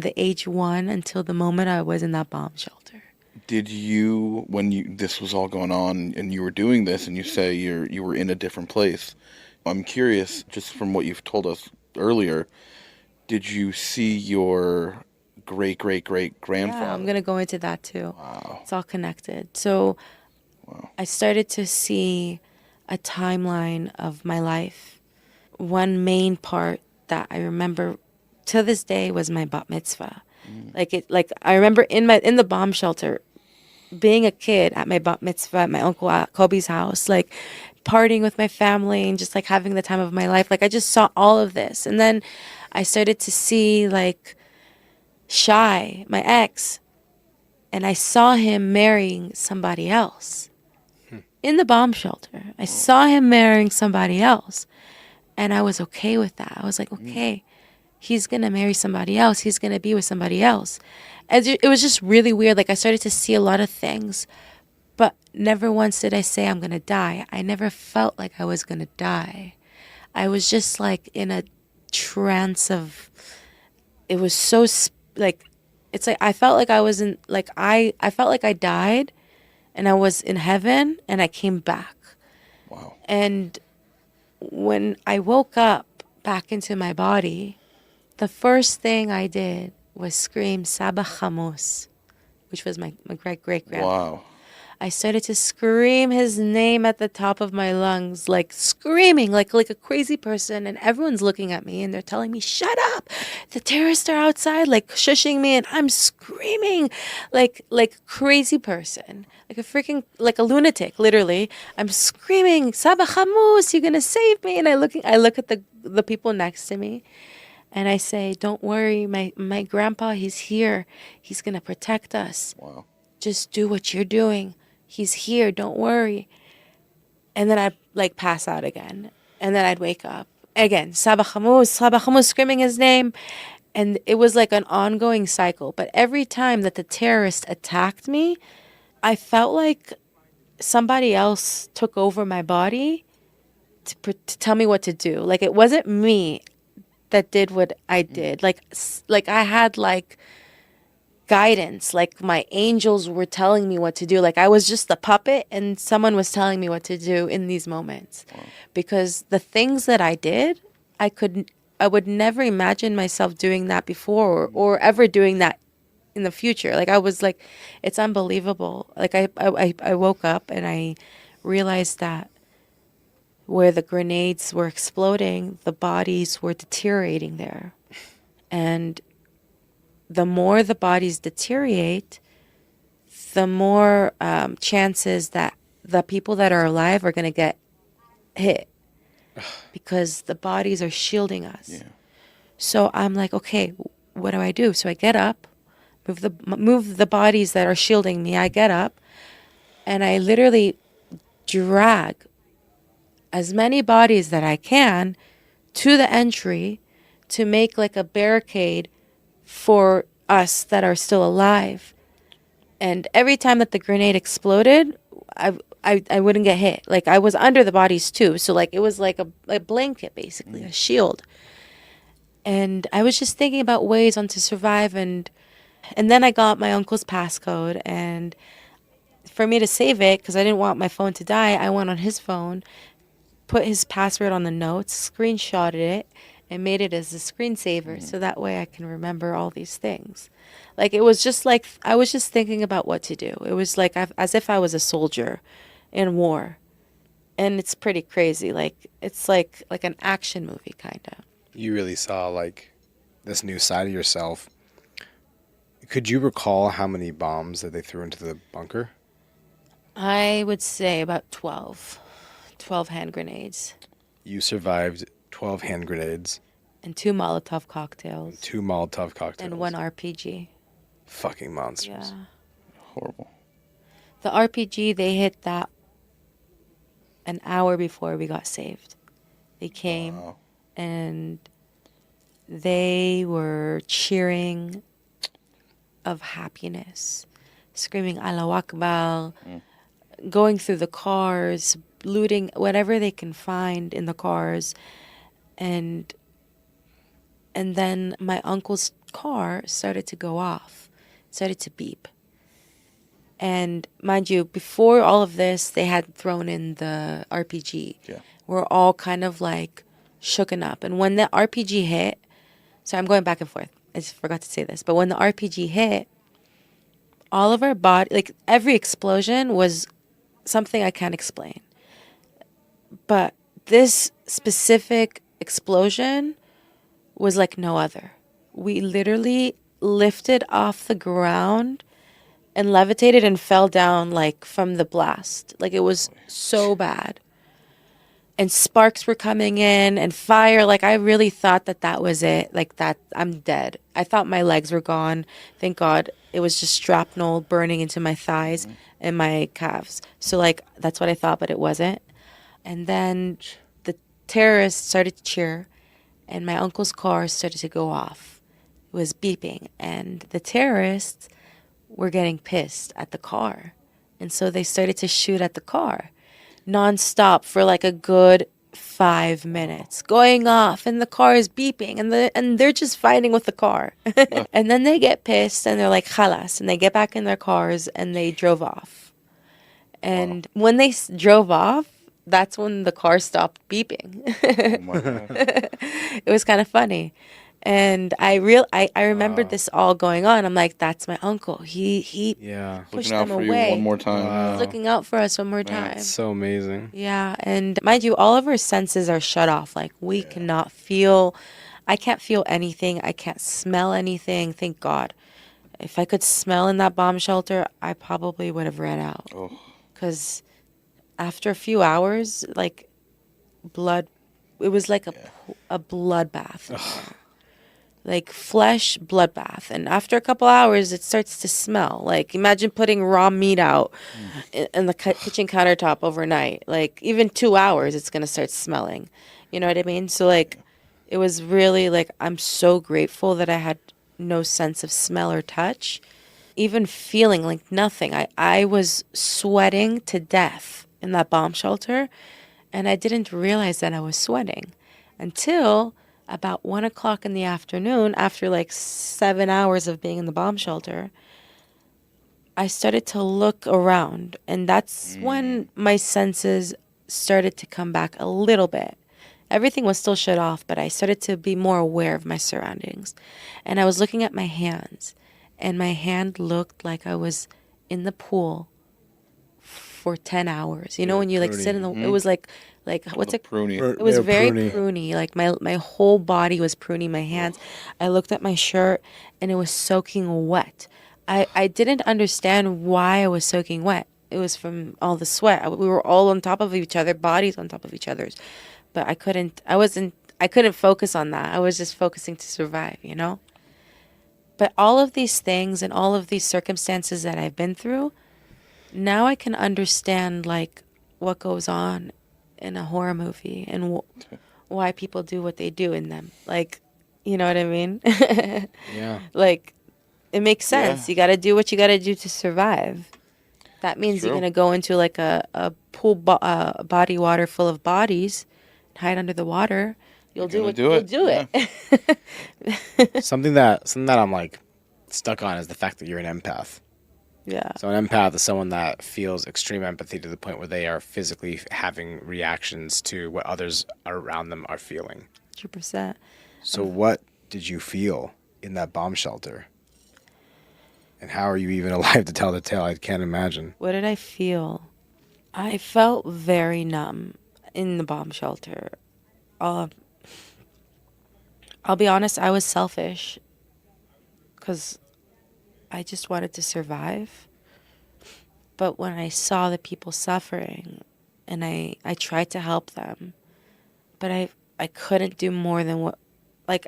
the age 1 until the moment I was in that bomb shelter. Did you, when this was all going on and you were doing this, and you say you were in a different place, I'm curious, just from what you've told us earlier, did you see your great-great-great-grandfather? Yeah, I'm going to go into that too. Wow. It's all connected. So Wow. I started to see a timeline of my life. One main part that I remember to this day was my bat mitzvah. Like I remember in the bomb shelter, being a kid at my bat mitzvah at my uncle Kobe's house, like partying with my family and just like having the time of my life. Like I just saw all of this, and then I started to see like Shai, my ex, and I saw him marrying somebody else in the bomb shelter. I saw him marrying somebody else, and I was okay with that. I was like, okay. He's going to marry somebody else. He's going to be with somebody else. And it was just really weird. Like I started to see a lot of things, but never once did I say I'm going to die. I never felt like I was going to die. I was just like in a trance of, it was so like, it's like, I felt like I wasn't like, I felt like I died and I was in heaven and I came back. Wow. And when I woke up back into my body, the first thing I did was scream Saba Hamas, which was my great-great-grandpa. Wow. I started to scream his name at the top of my lungs, like screaming like a crazy person, and everyone's looking at me and they're telling me, shut up, the terrorists are outside, like shushing me, and I'm screaming like crazy person, like a freaking, like a lunatic, literally. I'm screaming, Saba Hamas, you're gonna save me. And I look at the people next to me, and I say, don't worry, my grandpa, he's here. He's going to protect us. Wow. Just do what you're doing. He's here. Don't worry. And then I'd like pass out again. And then I'd wake up again. Saba Hamus, screaming his name. And it was like an ongoing cycle. But every time that the terrorist attacked me, I felt like somebody else took over my body to tell me what to do. Like it wasn't me that did what I did. Like I had like guidance, like my angels were telling me what to do. Like I was just a puppet and someone was telling me what to do in these moments. Because the things that I did, I would never imagine myself doing that before or ever doing that in the future. Like I was like, it's unbelievable. Like I woke up and I realized that where the grenades were exploding, the bodies were deteriorating there. And the more the bodies deteriorate, the more chances that the people that are alive are going to get hit because the bodies are shielding us. Yeah. So I'm like, okay, what do I do? So I get up, move the bodies that are shielding me. I get up, and I literally drag as many bodies that I can to the entry to make like a barricade for us that are still alive. And every time that the grenade exploded, I wouldn't get hit. Like I was under the bodies too. So like it was like a blanket basically, a shield. And I was just thinking about ways on to survive, and then I got my uncle's passcode, and for me to save it, because I didn't want my phone to die, I went on his phone, put his password on the notes, screenshotted it, and made it as a screensaver, so that way I can remember all these things. Like it was just like I was just thinking about what to do. It was like as if I was a soldier in war, and it's pretty crazy. Like it's like an action movie kind of. You really saw like this new side of yourself. Could you recall how many bombs that they threw into the bunker? I would say about 12 hand grenades. You survived 12 hand grenades. And 2 Molotov cocktails. 2 Molotov cocktails. And 1 RPG. Fucking monsters. Yeah. Horrible. The RPG, they hit that an hour before we got saved. They came and they were cheering of happiness, screaming Allahu Akbar, going through the cars, looting whatever they can find in the cars. And then my uncle's car started to go off, started to beep. And mind you, before all of this, they had thrown in the RPG. Yeah. We're all kind of like shooken up. And when the RPG hit, so I'm going back and forth. I just forgot to say this. But when the RPG hit, all of our body, like every explosion was something I can't explain. But this specific explosion was like no other. We literally lifted off the ground and levitated and fell down like from the blast. Like it was so bad. And sparks were coming in and fire. Like I really thought that was it. Like that I'm dead. I thought my legs were gone. Thank God it was just shrapnel burning into my thighs and my calves. So like that's what I thought, but it wasn't. And then the terrorists started to cheer and my uncle's car started to go off. It was beeping and the terrorists were getting pissed at the car. And so they started to shoot at the car nonstop for like a good 5 minutes, going off and the car is beeping and they're just fighting with the car. And then they get pissed and they're like, khalas, and they get back in their cars and they drove off. And when they drove off, that's when the car stopped beeping. Oh my God. It was kind of funny. And I remembered this all going on. I'm like, that's my uncle. He Yeah. pushed Looking out them for away. you one more time. Wow. He's looking out for us one more time. That's so amazing. Yeah, and mind you, all of our senses are shut off. Like we cannot feel. I can't feel anything. I can't smell anything. Thank God. If I could smell in that bomb shelter, I probably would have ran out. Oh. Because after a few hours, like blood, it was like a bloodbath. Like flesh bloodbath. And after a couple hours, it starts to smell. Like imagine putting raw meat out in the kitchen countertop overnight. Like even 2 hours, it's going to start smelling. You know what I mean? So like it was really like I'm so grateful that I had no sense of smell or touch. Even feeling like nothing. I was sweating to death in that bomb shelter. And I didn't realize that I was sweating until about 1 o'clock in the afternoon, after like 7 hours of being in the bomb shelter, I started to look around, and that's when my senses started to come back a little bit. Everything was still shut off, but I started to be more aware of my surroundings. And I was looking at my hands, and my hand looked like I was in the pool for 10 hours. You know, when you like sit in the, it was like what's it? Pruny. It was very pruny. pruny. Like my whole body was pruny, my hands. I looked at my shirt, and it was soaking wet. I didn't understand why I was soaking wet. It was from all the sweat. We were all on top of each other, bodies on top of each other's. But I couldn't focus on that. I was just focusing to survive, you know? But all of these things and all of these circumstances that I've been through, now I can understand like what goes on in a horror movie and why people do what they do in them. Like, you know what I mean? Yeah. Like, it makes sense. Yeah. You got to do what you got to do to survive. That means you're True. going to go into like a pool body water full of bodies, hide under the water. You'll do gonna it. do You'll it. do Yeah. it. Something that I'm like stuck on is the fact that you're an empath. Yeah. So an empath is someone that feels extreme empathy to the point where they are physically having reactions to what others around them are feeling. 100%. So what did you feel in that bomb shelter? And how are you even alive to tell the tale? I can't imagine. What did I feel? I felt very numb in the bomb shelter. I'll be honest, I was selfish because I just wanted to survive. But when I saw the people suffering and I tried to help them, but I couldn't do more than what, like,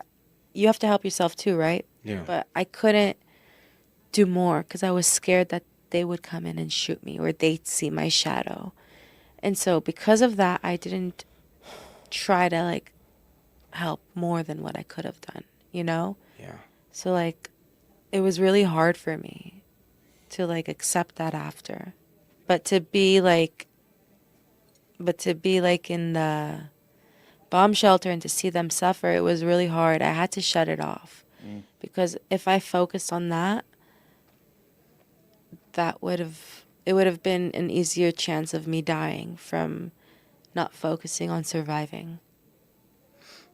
you have to help yourself too, right? Yeah. But I couldn't do more because I was scared that they would come in and shoot me or they'd see my shadow. And so because of that, I didn't try to like help more than what I could have done, you know? Yeah. So like it was really hard for me to like accept that after. But to be like in the bomb shelter and to see them suffer, it was really hard. I had to shut it off. Because if I focused on that, it would have been an easier chance of me dying from not focusing on surviving.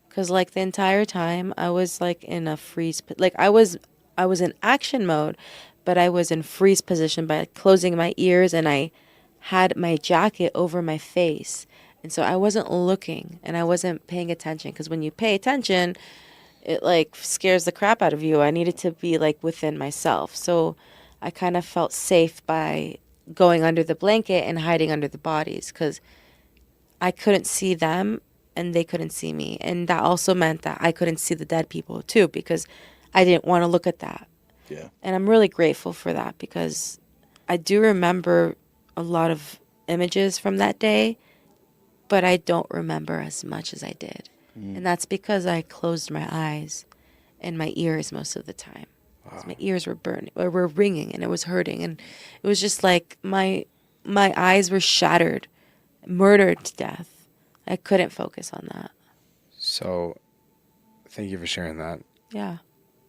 Because like the entire time I was like in a freeze, like I was in action mode, but I was in freeze position by closing my ears, and I had my jacket over my face. And so I wasn't looking and I wasn't paying attention, because when you pay attention, it like scares the crap out of you. I needed to be like within myself. So I kind of felt safe by going under the blanket and hiding under the bodies, because I couldn't see them and they couldn't see me. And that also meant that I couldn't see the dead people too, because I didn't want to look at that. Yeah. And I'm really grateful for that, because I do remember a lot of images from that day, but I don't remember as much as I did. And that's because I closed my eyes and my ears most of the time. Wow. My ears were burning, or were ringing, and it was hurting. And it was just like my eyes were shattered, murdered to death. I couldn't focus on that. So thank you for sharing that. Yeah.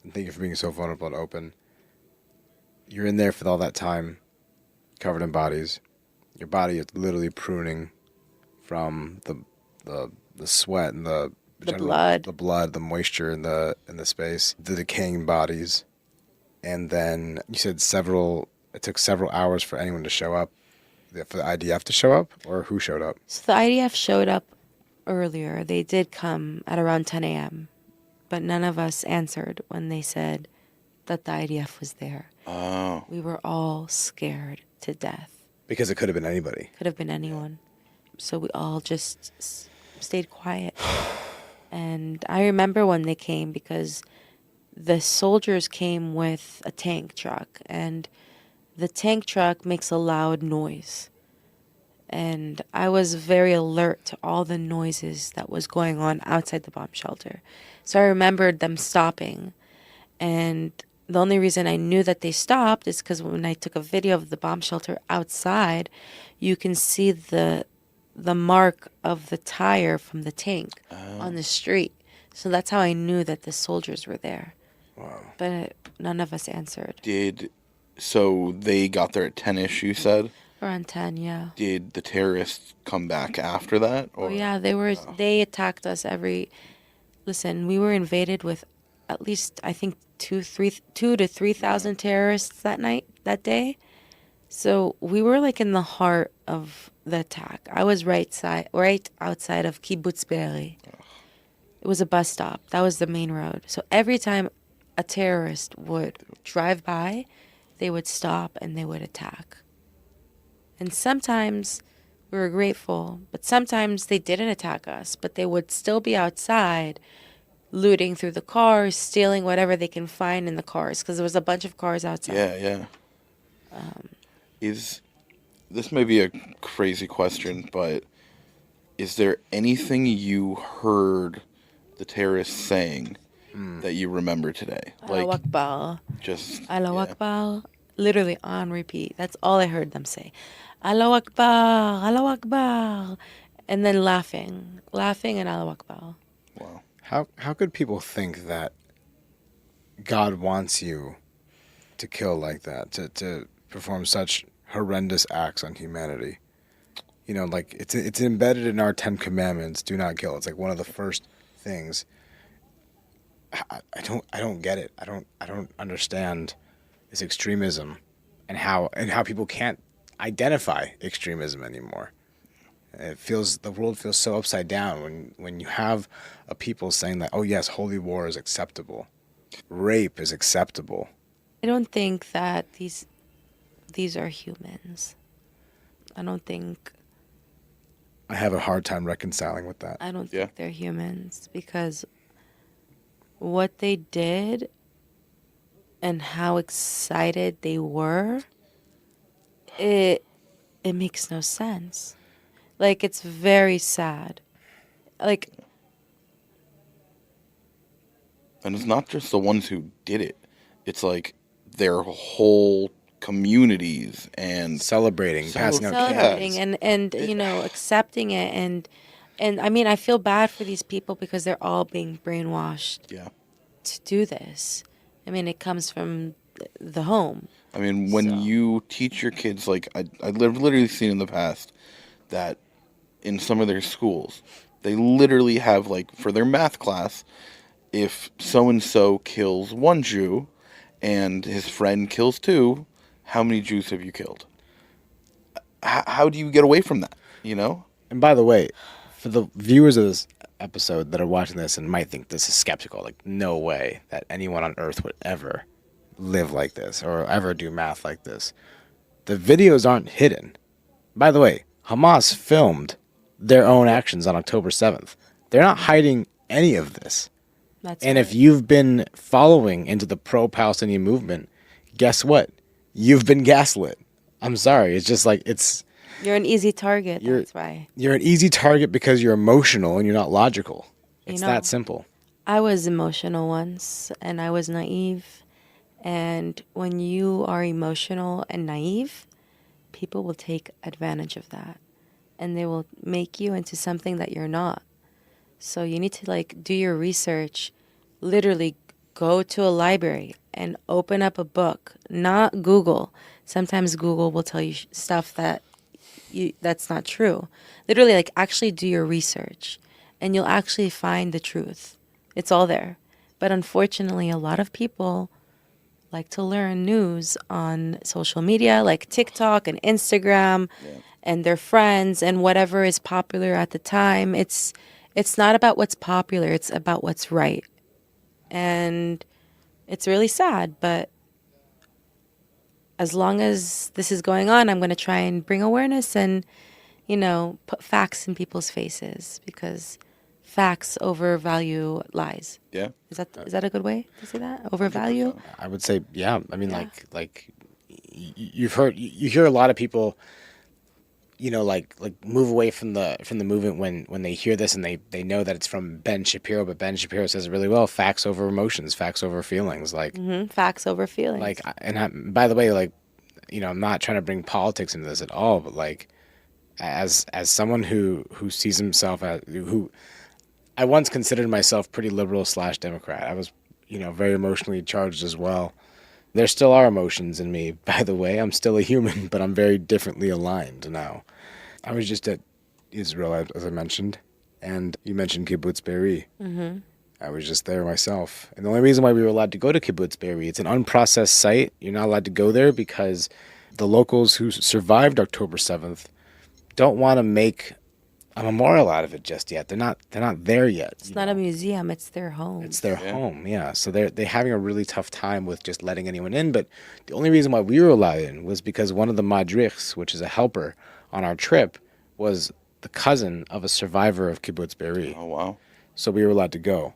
And thank you for being so vulnerable and open. You're in there for all that time, covered in bodies. Your body is literally pruning from the sweat and the blood, the moisture in the space, the decaying bodies. And then you said it took several hours for anyone to show up, for the IDF to show up, or who showed up? So the IDF showed up earlier. They did come at around 10 a.m., but none of us answered when they said that the IDF was there. Oh. We were all scared to death. Because it could have been anybody. Could have been anyone. So we all just stayed quiet. And I remember when they came, because the soldiers came with a tank truck, and the tank truck makes a loud noise. And I was very alert to all the noises that was going on outside the bomb shelter. So I remembered them stopping. And the only reason I knew that they stopped is because when I took a video of the bomb shelter outside, you can see the mark of the tire from the tank on the street. So that's how I knew that the soldiers were there. Wow. But none of us answered. So they got there at 10ish, you said? Around 10, yeah. Did the terrorists come back after that? Oh yeah, they attacked us listen, we were invaded with at least I think 2,000 to 3,000 terrorists that day. So we were like in the heart of the attack. I was right outside of Kibbutz Be'eri. It was a bus stop. That was the main road. So every time a terrorist would drive by, they would stop and they would attack. And sometimes we were grateful, but sometimes they didn't attack us, but they would still be outside looting through the cars, stealing whatever they can find in the cars, because there was a bunch of cars outside. Yeah. This may be a crazy question, but is there anything you heard the terrorists saying that you remember today? Allahu Akbar. Just Allahu Akbar. Literally on repeat. That's all I heard them say. Allahu Akbar. Allahu Akbar. And then laughing and Allahu Akbar. Wow. How could people think that God wants you to kill like that, to perform such horrendous acts on humanity? You know, like it's embedded in our 10 commandments, do not kill. It's like one of the first things. I don't get it. I don't understand this extremism and how people can't identify extremism anymore. The world feels so upside down when you have a people saying that, oh yes, holy war is acceptable, rape is acceptable. I don't think that these are humans. I don't think. I have a hard time reconciling with that. I don't think they're humans, because what they did and how excited they were, it makes no sense. Like, it's very sad. Like, And it's not just the ones who did it. It's like their whole communities and Celebrating, passing out celebrating candles. and you know, accepting it, and I mean, I feel bad for these people because they're all being brainwashed to do this. I mean, it comes from the home. I mean, when you teach your kids, like I've literally seen in the past that in some of their schools, they literally have, like, for their math class, if so-and-so kills one Jew and his friend kills two, how many Jews have you killed? How do you get away from that, you know? And by the way, for the viewers of this episode that are watching this and might think this is skeptical, like, no way that anyone on earth would ever live like this or ever do math like this. The videos aren't hidden. By the way, Hamas filmed their own actions on October 7th. They're not hiding any of this. And if you've been following into the pro-Palestinian movement, guess what? You've been gaslit. I'm sorry. It's just like You're an easy target. That's why. You're an easy target because you're emotional and you're not logical. It's that simple. I was emotional once, and I was naive. And when you are emotional and naive, people will take advantage of that. And they will make you into something that you're not. So you need to, like, do your research. Literally go to a library and open up a book, not Google. Sometimes Google will tell you stuff that's not true. Literally, like, actually do your research, and you'll actually find the truth. It's all there. But unfortunately, a lot of people like to learn news on social media, like TikTok and Instagram, and their friends and whatever is popular at the time. It's not about what's popular. It's about what's right. And it's really sad, but as long as this is going on, I'm going to try and bring awareness and, you know, put facts in people's faces, because facts overvalue lies. Yeah. Is that a good way to say that? Overvalue? I would say, yeah. I mean, like you hear a lot of people, you know, like move away from the movement when they hear this and they know that it's from Ben Shapiro, but Ben Shapiro says it really well: facts over emotions, facts over feelings. Like facts over feelings. Like, by the way, like, you know, I'm not trying to bring politics into this at all, but like, as someone who sees himself as who, I once considered myself pretty liberal / Democrat. I was, very emotionally charged as well. There still are emotions in me, by the way. I'm still a human, but I'm very differently aligned now. I was just at Israel, as I mentioned, and you mentioned Kibbutz Be'eri. Mm-hmm. I was just there myself. And the only reason why we were allowed to go to Kibbutz Be'eri, it's an unprocessed site. You're not allowed to go there because the locals who survived October 7th don't want to make a memorial out of it just yet. They're not there yet. It's not a museum, it's their home. It's their home, yeah. So they're having a really tough time with just letting anyone in. But the only reason why we were allowed in was because one of the madrichs, which is a helper on our trip, was the cousin of a survivor of Kibbutz Be'eri. Oh, wow. So we were allowed to go.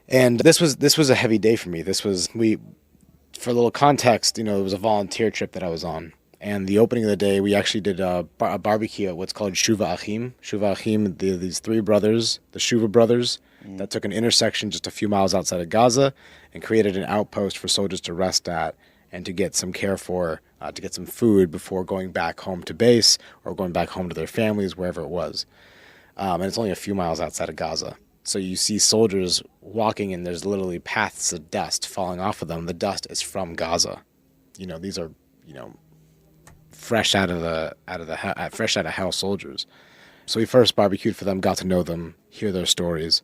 And this was a heavy day for me. For a little context, it was a volunteer trip that I was on. And the opening of the day, we actually did a barbecue at what's called Shuva Achim. Shuva Achim, these three brothers, the Shuva brothers, that took an intersection just a few miles outside of Gaza and created an outpost for soldiers to rest at and to get some care for, to get some food before going back home to base or going back home to their families, wherever it was. And it's only a few miles outside of Gaza. So you see soldiers walking and there's literally paths of dust falling off of them. The dust is from Gaza. These are, fresh out of hell soldiers. So we first barbecued for them, got to know them, hear their stories,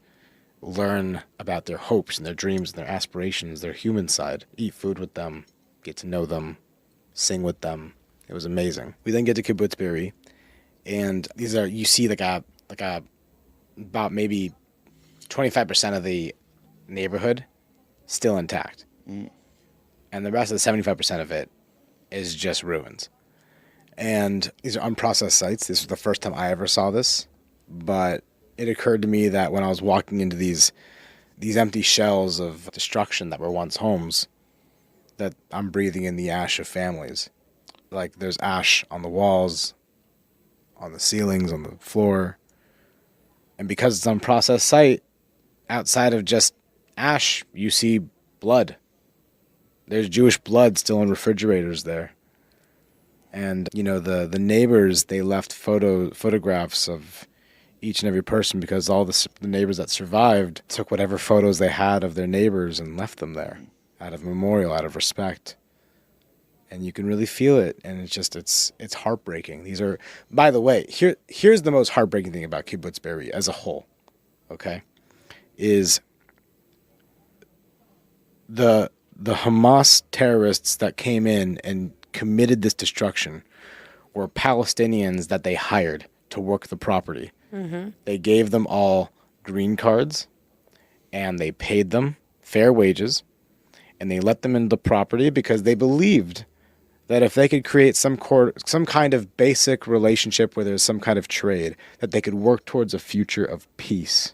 learn about their hopes and their dreams and their aspirations, their human side, eat food with them, get to know them, sing with them. It was amazing. We then get to Kibbutz Be'eri, and you see about maybe 25% of the neighborhood still intact. And the rest of the 75% of it is just ruins. And these are unprocessed sites. This was the first time I ever saw this. But it occurred to me that when I was walking into these empty shells of destruction that were once homes, that I'm breathing in the ash of families. Like there's ash on the walls, on the ceilings, on the floor. And because it's an unprocessed site, outside of just ash, you see blood. There's Jewish blood still in refrigerators there. And, the neighbors, they left photographs of each and every person because all the neighbors that survived took whatever photos they had of their neighbors and left them there out of memorial, out of respect. And you can really feel it. And it's heartbreaking. These are, by the way, here's the most heartbreaking thing about Kibbutz Be'eri as a whole, okay, is the Hamas terrorists that came in and committed this destruction were Palestinians that they hired to work the property. Mm-hmm. They gave them all green cards and they paid them fair wages and they let them into the property because they believed that if they could create some kind of basic relationship where there's some kind of trade, that they could work towards a future of peace.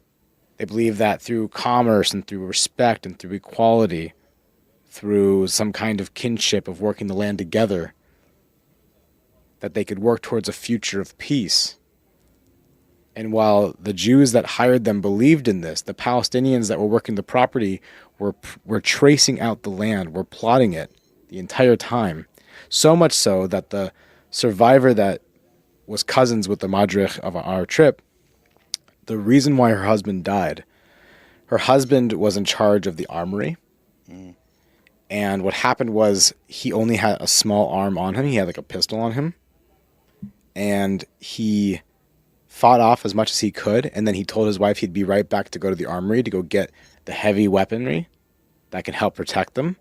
They believed that through commerce and through respect and through equality, through some kind of kinship of working the land together, that they could work towards a future of peace. And while the Jews that hired them believed in this, the Palestinians that were working the property were tracing out the land, were plotting it the entire time. So much so that the survivor that was cousins with the madrich of our trip, the reason why her husband died, her husband was in charge of the armory. And what happened was he only had a small arm on him. He had like a pistol on him. And he fought off as much as he could. And then he told his wife he'd be right back to go to the armory to go get the heavy weaponry that could help protect them.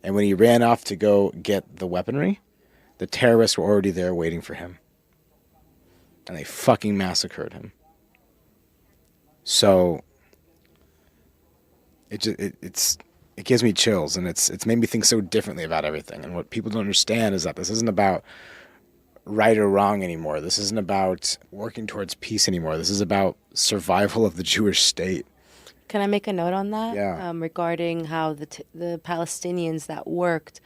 And when he ran off to go get the weaponry, the terrorists were already there waiting for him. And they fucking massacred him. So it gives me chills, and it's made me think so differently about everything. And what people don't understand is that this isn't about right or wrong anymore. This isn't about working towards peace anymore. This is about survival of the Jewish state. Can I make a note on that? Yeah. Regarding how the Palestinians that worked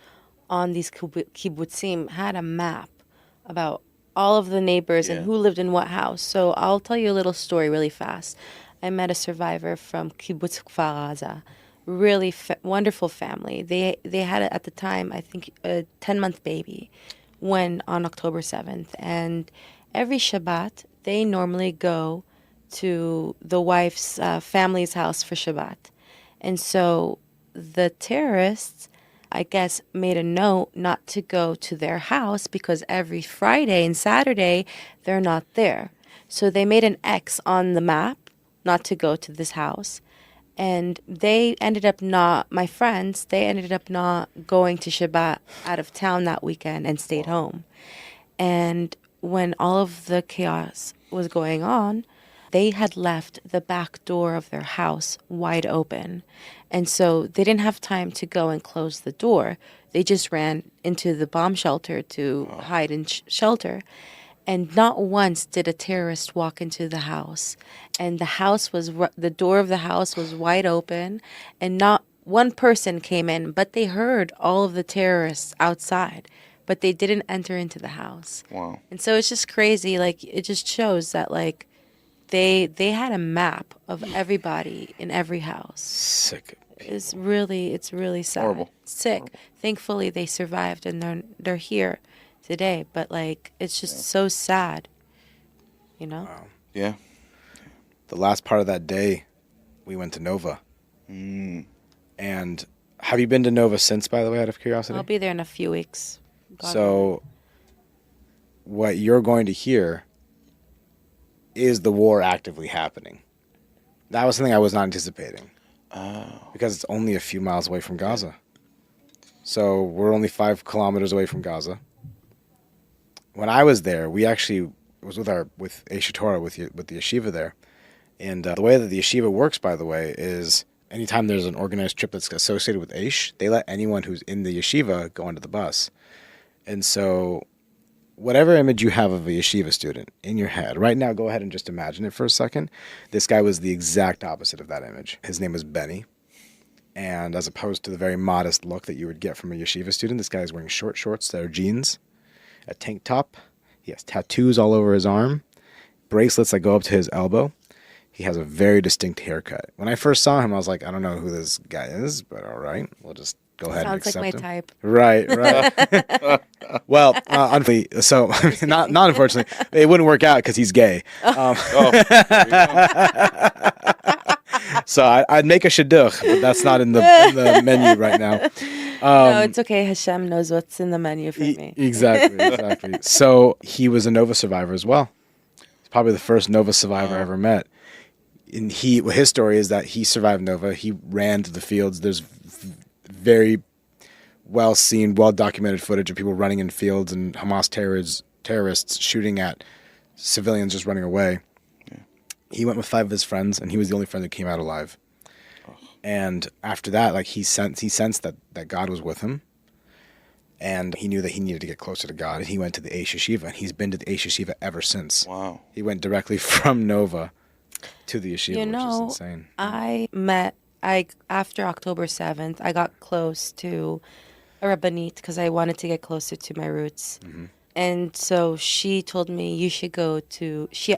on these kibbutzim had a map about all of the neighbors and who lived in what house. So I'll tell you a little story really fast. I met a survivor from Kibbutz Kfar Aza. Really wonderful family. They had at the time, I think, a 10-month baby when on October 7th. And every Shabbat, they normally go to the wife's family's house for Shabbat. And so the terrorists, I guess, made a note not to go to their house because every Friday and Saturday they're not there. So they made an X on the map not to go to this house. And they ended up my friends, they ended up not going to Shabbat out of town that weekend and stayed home. And when all of the chaos was going on, they had left the back door of their house wide open. And so they didn't have time to go and close the door. They just ran into the bomb shelter to hide in shelter. And not once did a terrorist walk into the house. And the door of the house was wide open, and not one person came in, but they heard all of the terrorists outside, but they didn't enter into the house. Wow. And so it's just crazy. Like, it just shows that, like, they had a map of everybody in every house. Sick. It's really sad. Horrible. Sick. Horrible. Thankfully, they survived, and they're here today, but like it's just so sad, you know. Wow. Yeah. The last part of that day, we went to Nova. And have you been to Nova since, by the way, out of curiosity? I'll be there in a few weeks. So what you're going to hear is the war actively happening. That was something I was not anticipating. Because it's only a few miles away from Gaza. So we're only 5 kilometers away from Gaza. When I was there, we actually was with Simchat Torah with the yeshiva there, and the way that the yeshiva works, by the way, is anytime there's an organized trip that's associated with Aish, they let anyone who's in the yeshiva go onto the bus. And so, whatever image you have of a yeshiva student in your head right now, go ahead and just imagine it for a second. This guy was the exact opposite of that image. His name was Benny, and as opposed to the very modest look that you would get from a yeshiva student, this guy is wearing short shorts that are jeans, a tank top. He has tattoos all over his arm, bracelets that go up to his elbow. He has a very distinct haircut. When I first saw him, I was like, I don't know who this guy is, but all right, we'll just go ahead and accept him. Sounds like my type. Right. Well, unfortunately, so not unfortunately, it wouldn't work out because he's gay. So I'd make a shidduch, but that's not in the menu right now. No, it's okay. Hashem knows what's in the menu for me. Exactly. So he was a Nova survivor as well. He's probably the first Nova survivor I ever met. And his story is that he survived Nova. He ran to the fields. There's very well seen, well documented footage of people running in fields and Hamas terrorists shooting at civilians just running away. Yeah. He went with 5 of his friends, and he was the only friend that came out alive. And after that, like he sensed that God was with him, and he knew that he needed to get closer to God. And he went to the Aish Yeshiva, and he's been to the Aish Yeshiva ever since. Wow! He went directly from Nova to the yeshiva, which is insane. After October 7th, I got close to a rabbanit because I wanted to get closer to my roots. Mm-hmm. And so she told me she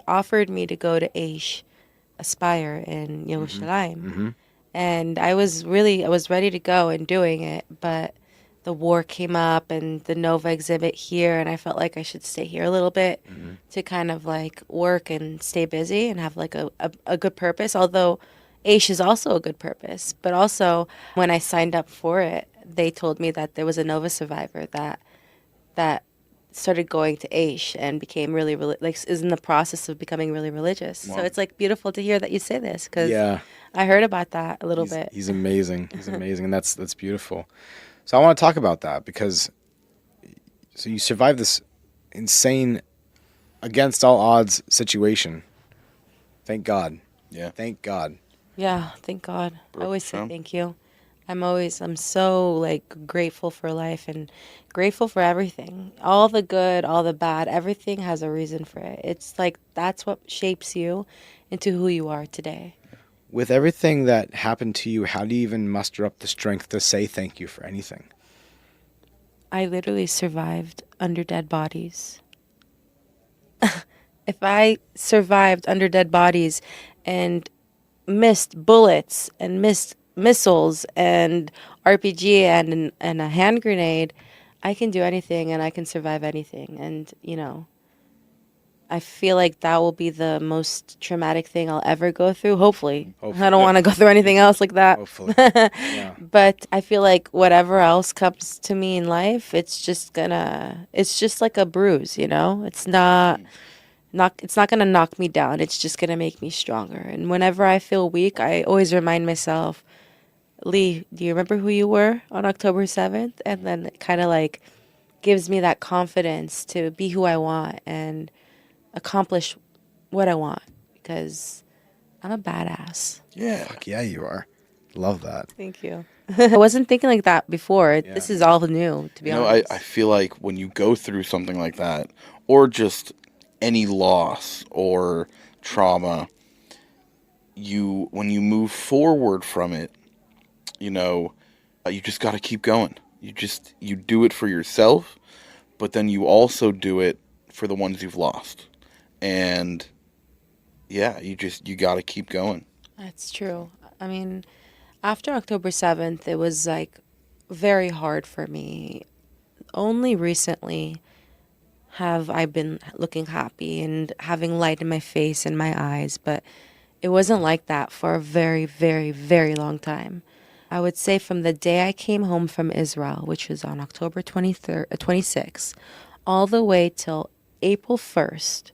offered me to go to Aish Aspire in Yerushalayim. Mm-hmm. And I was ready to go and doing it, but the war came up and the Nova exhibit here, and I felt like I should stay here a little bit to kind of like work and stay busy and have like a good purpose, although Aish is also a good purpose. But also when I signed up for it, they told me that there was a Nova survivor that started going to Aish and became really is in the process of becoming really religious. Wow. So it's like beautiful to hear that you say this, because I heard about that a little bit. He's amazing. He's amazing, and that's beautiful. So I want to talk about that because you survived this insane, against all odds situation. Thank God. Yeah. Thank God. Yeah, thank God. I always say thank you. I'm so like grateful for life and grateful for everything. All the good, all the bad, everything has a reason for it. It's like that's what shapes you into who you are today. With everything that happened to you, how do you even muster up the strength to say thank you for anything? I literally survived under dead bodies. If I survived under dead bodies and missed bullets and missed missiles and RPG and a hand grenade, I can do anything and I can survive anything. And, I feel like that will be the most traumatic thing I'll ever go through. Hopefully. Hopefully. I don't want to go through anything else like that. Hopefully. Yeah. But I feel like whatever else comes to me in life, it's just like a bruise, you know? It's not gonna knock me down. It's just gonna make me stronger. And whenever I feel weak, I always remind myself, Lee, do you remember who you were on October 7th? And then it kind of like gives me that confidence to be who I want and accomplish what I want, because I'm a badass. Yeah. Fuck yeah, you are. Love that. Thank you. I wasn't thinking like that before. This is all new, to be You know, honest. I feel like when you go through something like that, or just any loss or trauma, when you move forward from it, you know, you just got to keep going. You do it for yourself, but then you also do it for the ones you've lost. And yeah, you got to keep going. That's true. I mean, after October 7th, it was like very hard for me. Only recently have I been looking happy and having light in my face and my eyes, but it wasn't like that for a very, very, very long time. I would say from the day I came home from Israel, which was on October 26th, all the way till April 1st,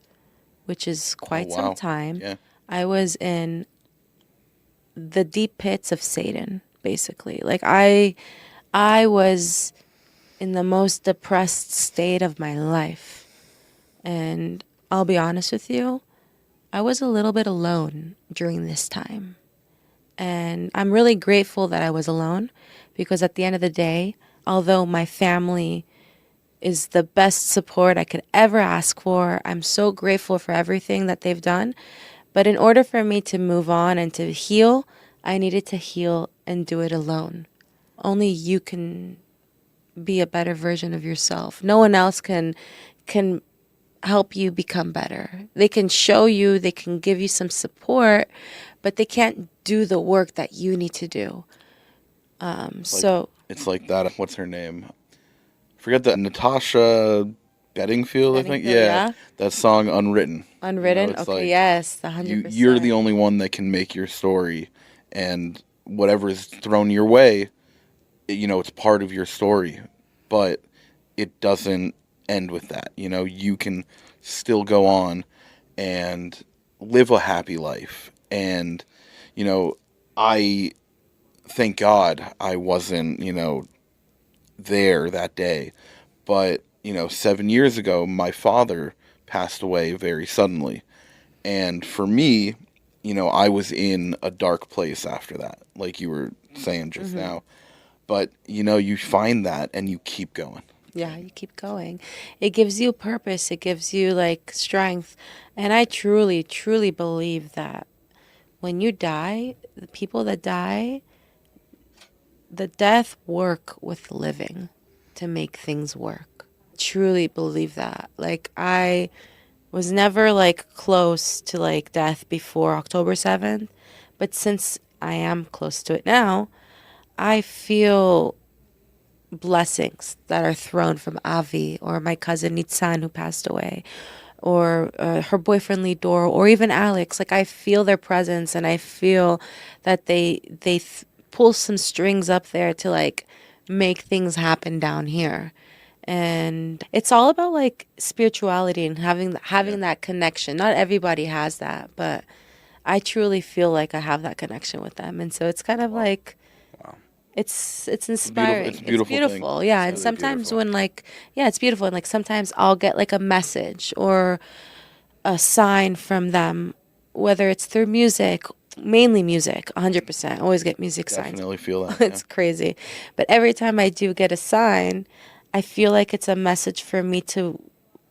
which is quite wow. some time, Yeah. I was in the deep pits of Satan, basically. Like I was in the most depressed state of my life. And I'll be honest with you, I was a little bit alone during this time. And I'm really grateful that I was alone, because at the end of the day, although my family is the best support I could ever ask for, I'm so grateful for everything that they've done. But in order for me to move on and to heal, I needed to heal and do it alone. Only you can be a better version of yourself. No one else can help you become better. They can show you, they can give you some support, but they can't do the work that you need to do. It's like that. What's her name? Forget that. Natasha Bedingfield, I think. Bedingfield, yeah. That song Unwritten. Unwritten? it's Okay, like yes, 100%. You're the only one that can make your story, and whatever is thrown your way, it's part of your story, but it doesn't end with that. You can still go on and live a happy life. And, I thank God I wasn't, there that day. But, 7 years ago, my father passed away very suddenly. And for me, I was in a dark place after that, like you were saying just now. But, you find that and you keep going. Yeah, you keep going. It gives you purpose. It gives you like strength. And I truly, truly believe that when you die, the people that die, the death work with living to make things work. Truly believe that. Like I was never like close to like death before October 7th, but since I am close to it now, I feel blessings that are thrown from Avi or my cousin Nitzan who passed away, or her boyfriend Lidor, or even Alex. Like I feel their presence, and I feel that they pull some strings up there to like make things happen down here. And it's all about like spirituality and having that connection. Not everybody has that, but I truly feel like I have that connection with them, and so it's kind of like. It's inspiring. It's a beautiful thing. Yeah. It's And really sometimes beautiful. it's beautiful. And like sometimes I'll get like a message or a sign from them, whether it's through music, mainly music, 100%. Always get music signs. Definitely feel that. It's crazy. But every time I do get a sign, I feel like it's a message for me to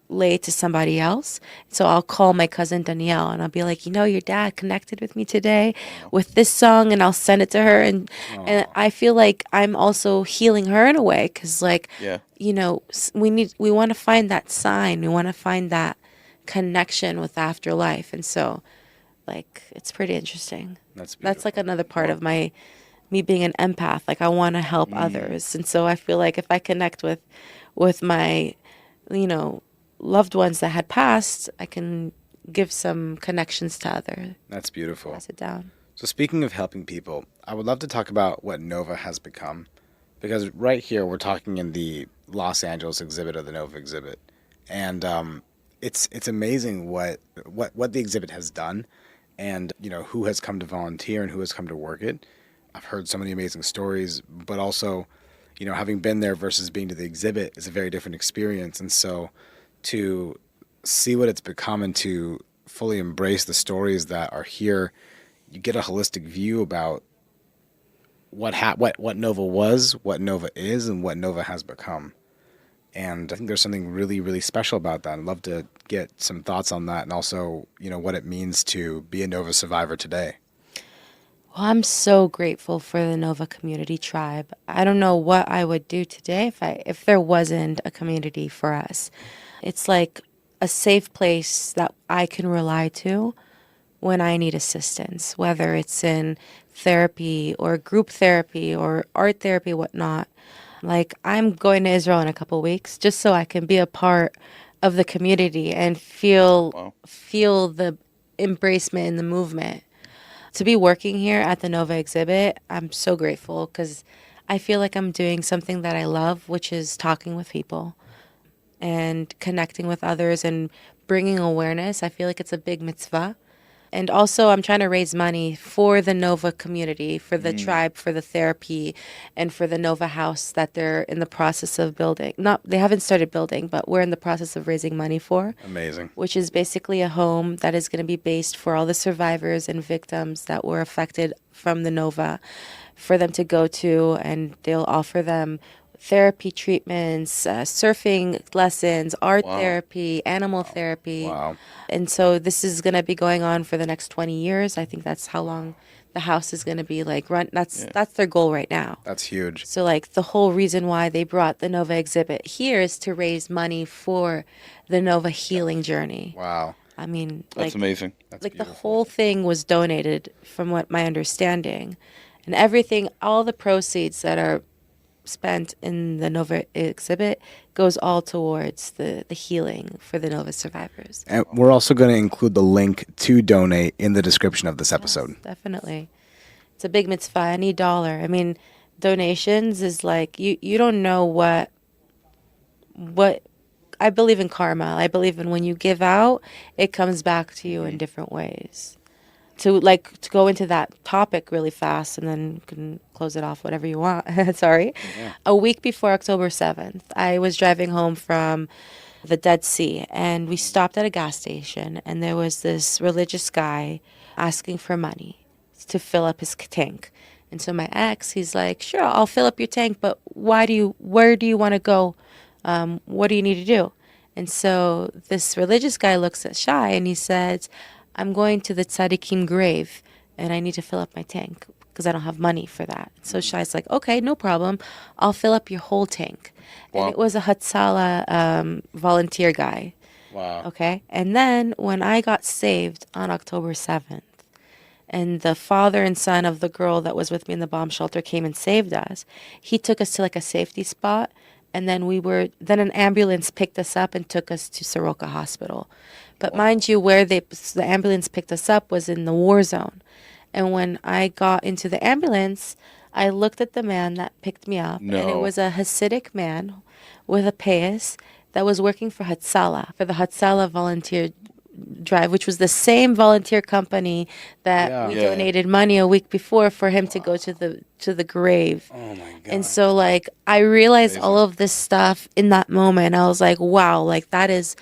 lay to somebody else. So I'll call my cousin Danielle and I'll be like, your dad connected with me today with this song, and I'll send it to her. And I feel like I'm also healing her in a way, because like, we want to find that sign. We want to find that connection with afterlife. And so like, it's pretty interesting. That's like another part of me being an empath. Like I want to help others. And so I feel like if I connect with my, loved ones that had passed, I can give some connections to other, That's beautiful. pass it down. So speaking of helping people, I would love to talk about what Nova has become, because right here we're talking in the Los Angeles exhibit of the Nova exhibit, and it's amazing what the exhibit has done, and who has come to volunteer and who has come to work it. I've heard so many amazing stories, but also, having been there versus being to the exhibit is a very different experience, and so to see what it's become and to fully embrace the stories that are here, you get a holistic view about what Nova was, what Nova is, and what Nova has become. And I think there's something really, really special about that. I'd love to get some thoughts on that, and also, what it means to be a Nova survivor today. Well, I'm so grateful for the Nova community tribe. I don't know what I would do today if there wasn't a community for us. It's like a safe place that I can rely to when I need assistance, whether it's in therapy or group therapy or art therapy, whatnot. Like, I'm going to Israel in a couple weeks just so I can be a part of the community and feel the embracement in the movement. To be working here at the Nova exhibit, I'm so grateful because I feel like I'm doing something that I love, which is talking with people and connecting with others and bringing awareness. I feel like it's a big mitzvah. And also, I'm trying to raise money for the Nova community, for the tribe, for the therapy, and for the Nova house that they're in the process of building. They haven't started building, but we're in the process of raising money for. Amazing. Which is basically a home that is going to be based for all the survivors and victims that were affected from the Nova, for them to go to, and they'll offer them therapy treatments, surfing lessons, art therapy, animal therapy. Wow. And so this is going to be going on for the next 20 years. I think that's how long the house is going to be run. That's their goal right now. That's huge. So the whole reason why they brought the Nova exhibit here is to raise money for the Nova healing journey. Wow. I mean, That's amazing. That's the beautiful. whole thing was donated from what my understanding, and everything, all the proceeds that are spent in the Nova exhibit goes all towards the healing for the Nova survivors. And we're also going to include the link to donate in the description of this episode. Yes, definitely. It's a big mitzvah, any dollar. I mean, donations is you don't know what I believe in karma. I believe in when you give out, it comes back to you in different ways. To go into that topic really fast, and then you can close it off whatever you want. Sorry. Yeah. A week before October 7th, I was driving home from the Dead Sea, and we stopped at a gas station, and there was this religious guy asking for money to fill up his tank. And so my ex, he's like, "Sure, I'll fill up your tank, but where do you want to go? What do you need to do?" And so this religious guy looks at Shai and he says, "I'm going to the tzaddikim grave and I need to fill up my tank because I don't have money for that." So Shai's like, "Okay, no problem. I'll fill up your whole tank." Wow. And it was a Hatzalah volunteer guy. Wow. Okay. And then when I got saved on October 7th, and the father and son of the girl that was with me in the bomb shelter came and saved us, he took us to a safety spot. And then then an ambulance picked us up and took us to Soroka Hospital. But mind you, where the ambulance picked us up was in the war zone. And when I got into the ambulance, I looked at the man that picked me up. No. And it was a Hasidic man with a payas that was working for Hatzalah, for the Hatzalah volunteer drive, which was the same volunteer company that we donated money a week before for him to go to the grave. Oh my God. And so I realized all of this stuff in that moment. I was like, wow, that is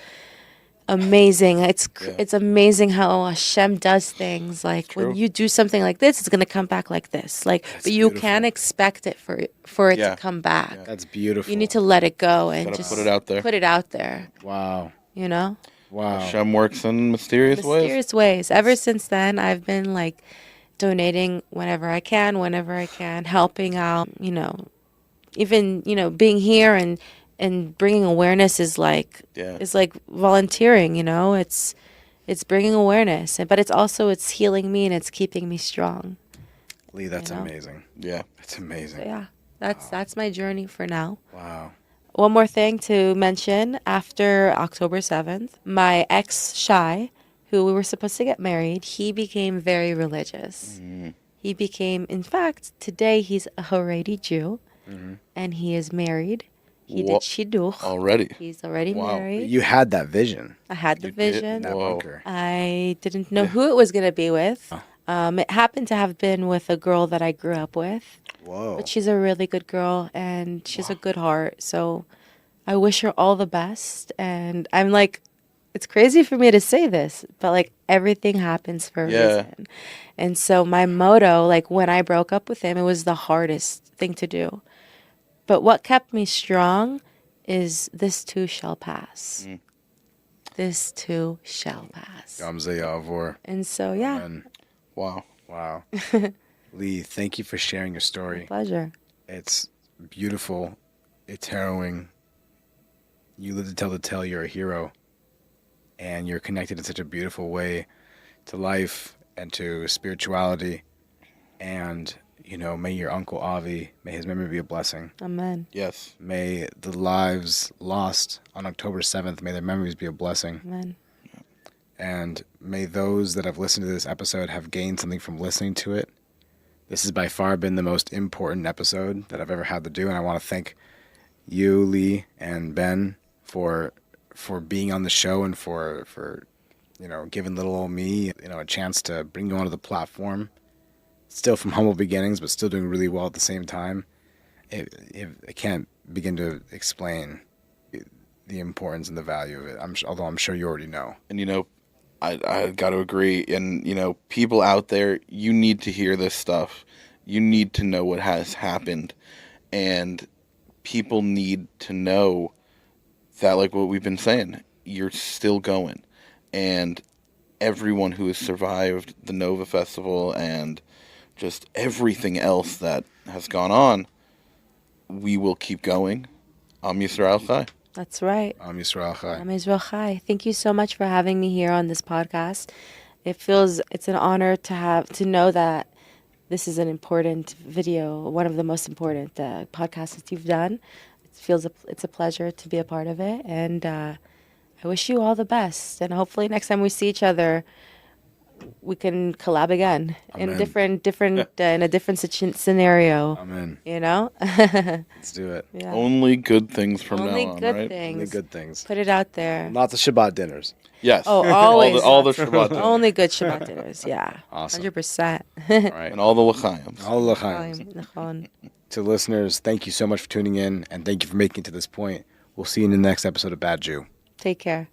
amazing. It's amazing how Hashem does things. When you do something like this, it's going to come back like this. But you can't expect it for it to come back. Yeah. That's beautiful. You need to let it go and Gotta just put it out there. Put it out there. Wow. Wow. Hashem works in mysterious ways. Ever since then, I've been donating whenever I can, helping out, even, being here and bringing awareness is volunteering, it's bringing awareness, but it's healing me and it's keeping me strong. Lee, that's amazing. Yeah. That's amazing. So, yeah, that's my journey for now. Wow. one more thing to mention. After October 7th, my ex Shai, who we were supposed to get married, he became very religious. He became, in fact, today he's a Haredi Jew, and he is married. He did shidduch. Already. He's already Wow. married. You had that vision I had the You did? vision. in that Whoa. bunker. I didn't know who it was going to be with. It happened to have been with a girl that I grew up with. Whoa. But she's a really good girl, and she's a good heart. So I wish her all the best. And I'm like, it's crazy for me to say this, but like everything happens for a reason. And so my motto, like when I broke up with him, it was the hardest thing to do. But what kept me strong is this too shall pass. This too shall pass. Gamze Yavor. And so, yeah, Amen. Wow. Wow. Lee, thank you for sharing your story. pleasure. It's beautiful. It's harrowing. You live to tell the tale. You're a hero. And you're connected in such a beautiful way to life and to spirituality. And, you know, may your Uncle Avi, may his memory be a blessing. Amen. Yes. May the lives lost on October 7th, may their memories be a blessing. Amen. And may those that have listened to this episode have gained something from listening to it. This has by far been the most important episode that I've ever had to do, and I want to thank you, Lee, and Ben for being on the show and for you know, giving little old me, you know, a chance to bring you onto the platform. Still from humble beginnings, but still doing really well at the same time. I can't begin to explain the importance and the value of it. Although I'm sure you already know. And, you know, I got to agree. And, you know, people out there, you need to hear this stuff. You need to know what has happened. And people need to know that, like what we've been saying, you're still going. And everyone who has survived the Nova Festival and just everything else that has gone on, we will keep going. Am Yisrael Chai. That's right. Am Yisrael Chai. I'm Israel Chai. Thank you so much for having me here on this podcast. It's an honor to know that this is an important video, one of the most important podcasts that you've done. It's a pleasure to be a part of it, and I wish you all the best. And hopefully next time we see each other, we can collab again in a different scenario. Amen. You know. Let's do it. Yeah. Only good things from Only now on, good right? things. Only good things. Put it out there. Lots of Shabbat dinners. Yes. Oh, always. all the Shabbat dinners. Only good Shabbat dinners. Yeah. Awesome. 100%. All right. And all the l'chaim. All the l'chaim. Nachon. To listeners, thank you so much for tuning in, and thank you for making it to this point. We'll see you in the next episode of Bad Jew. Take care.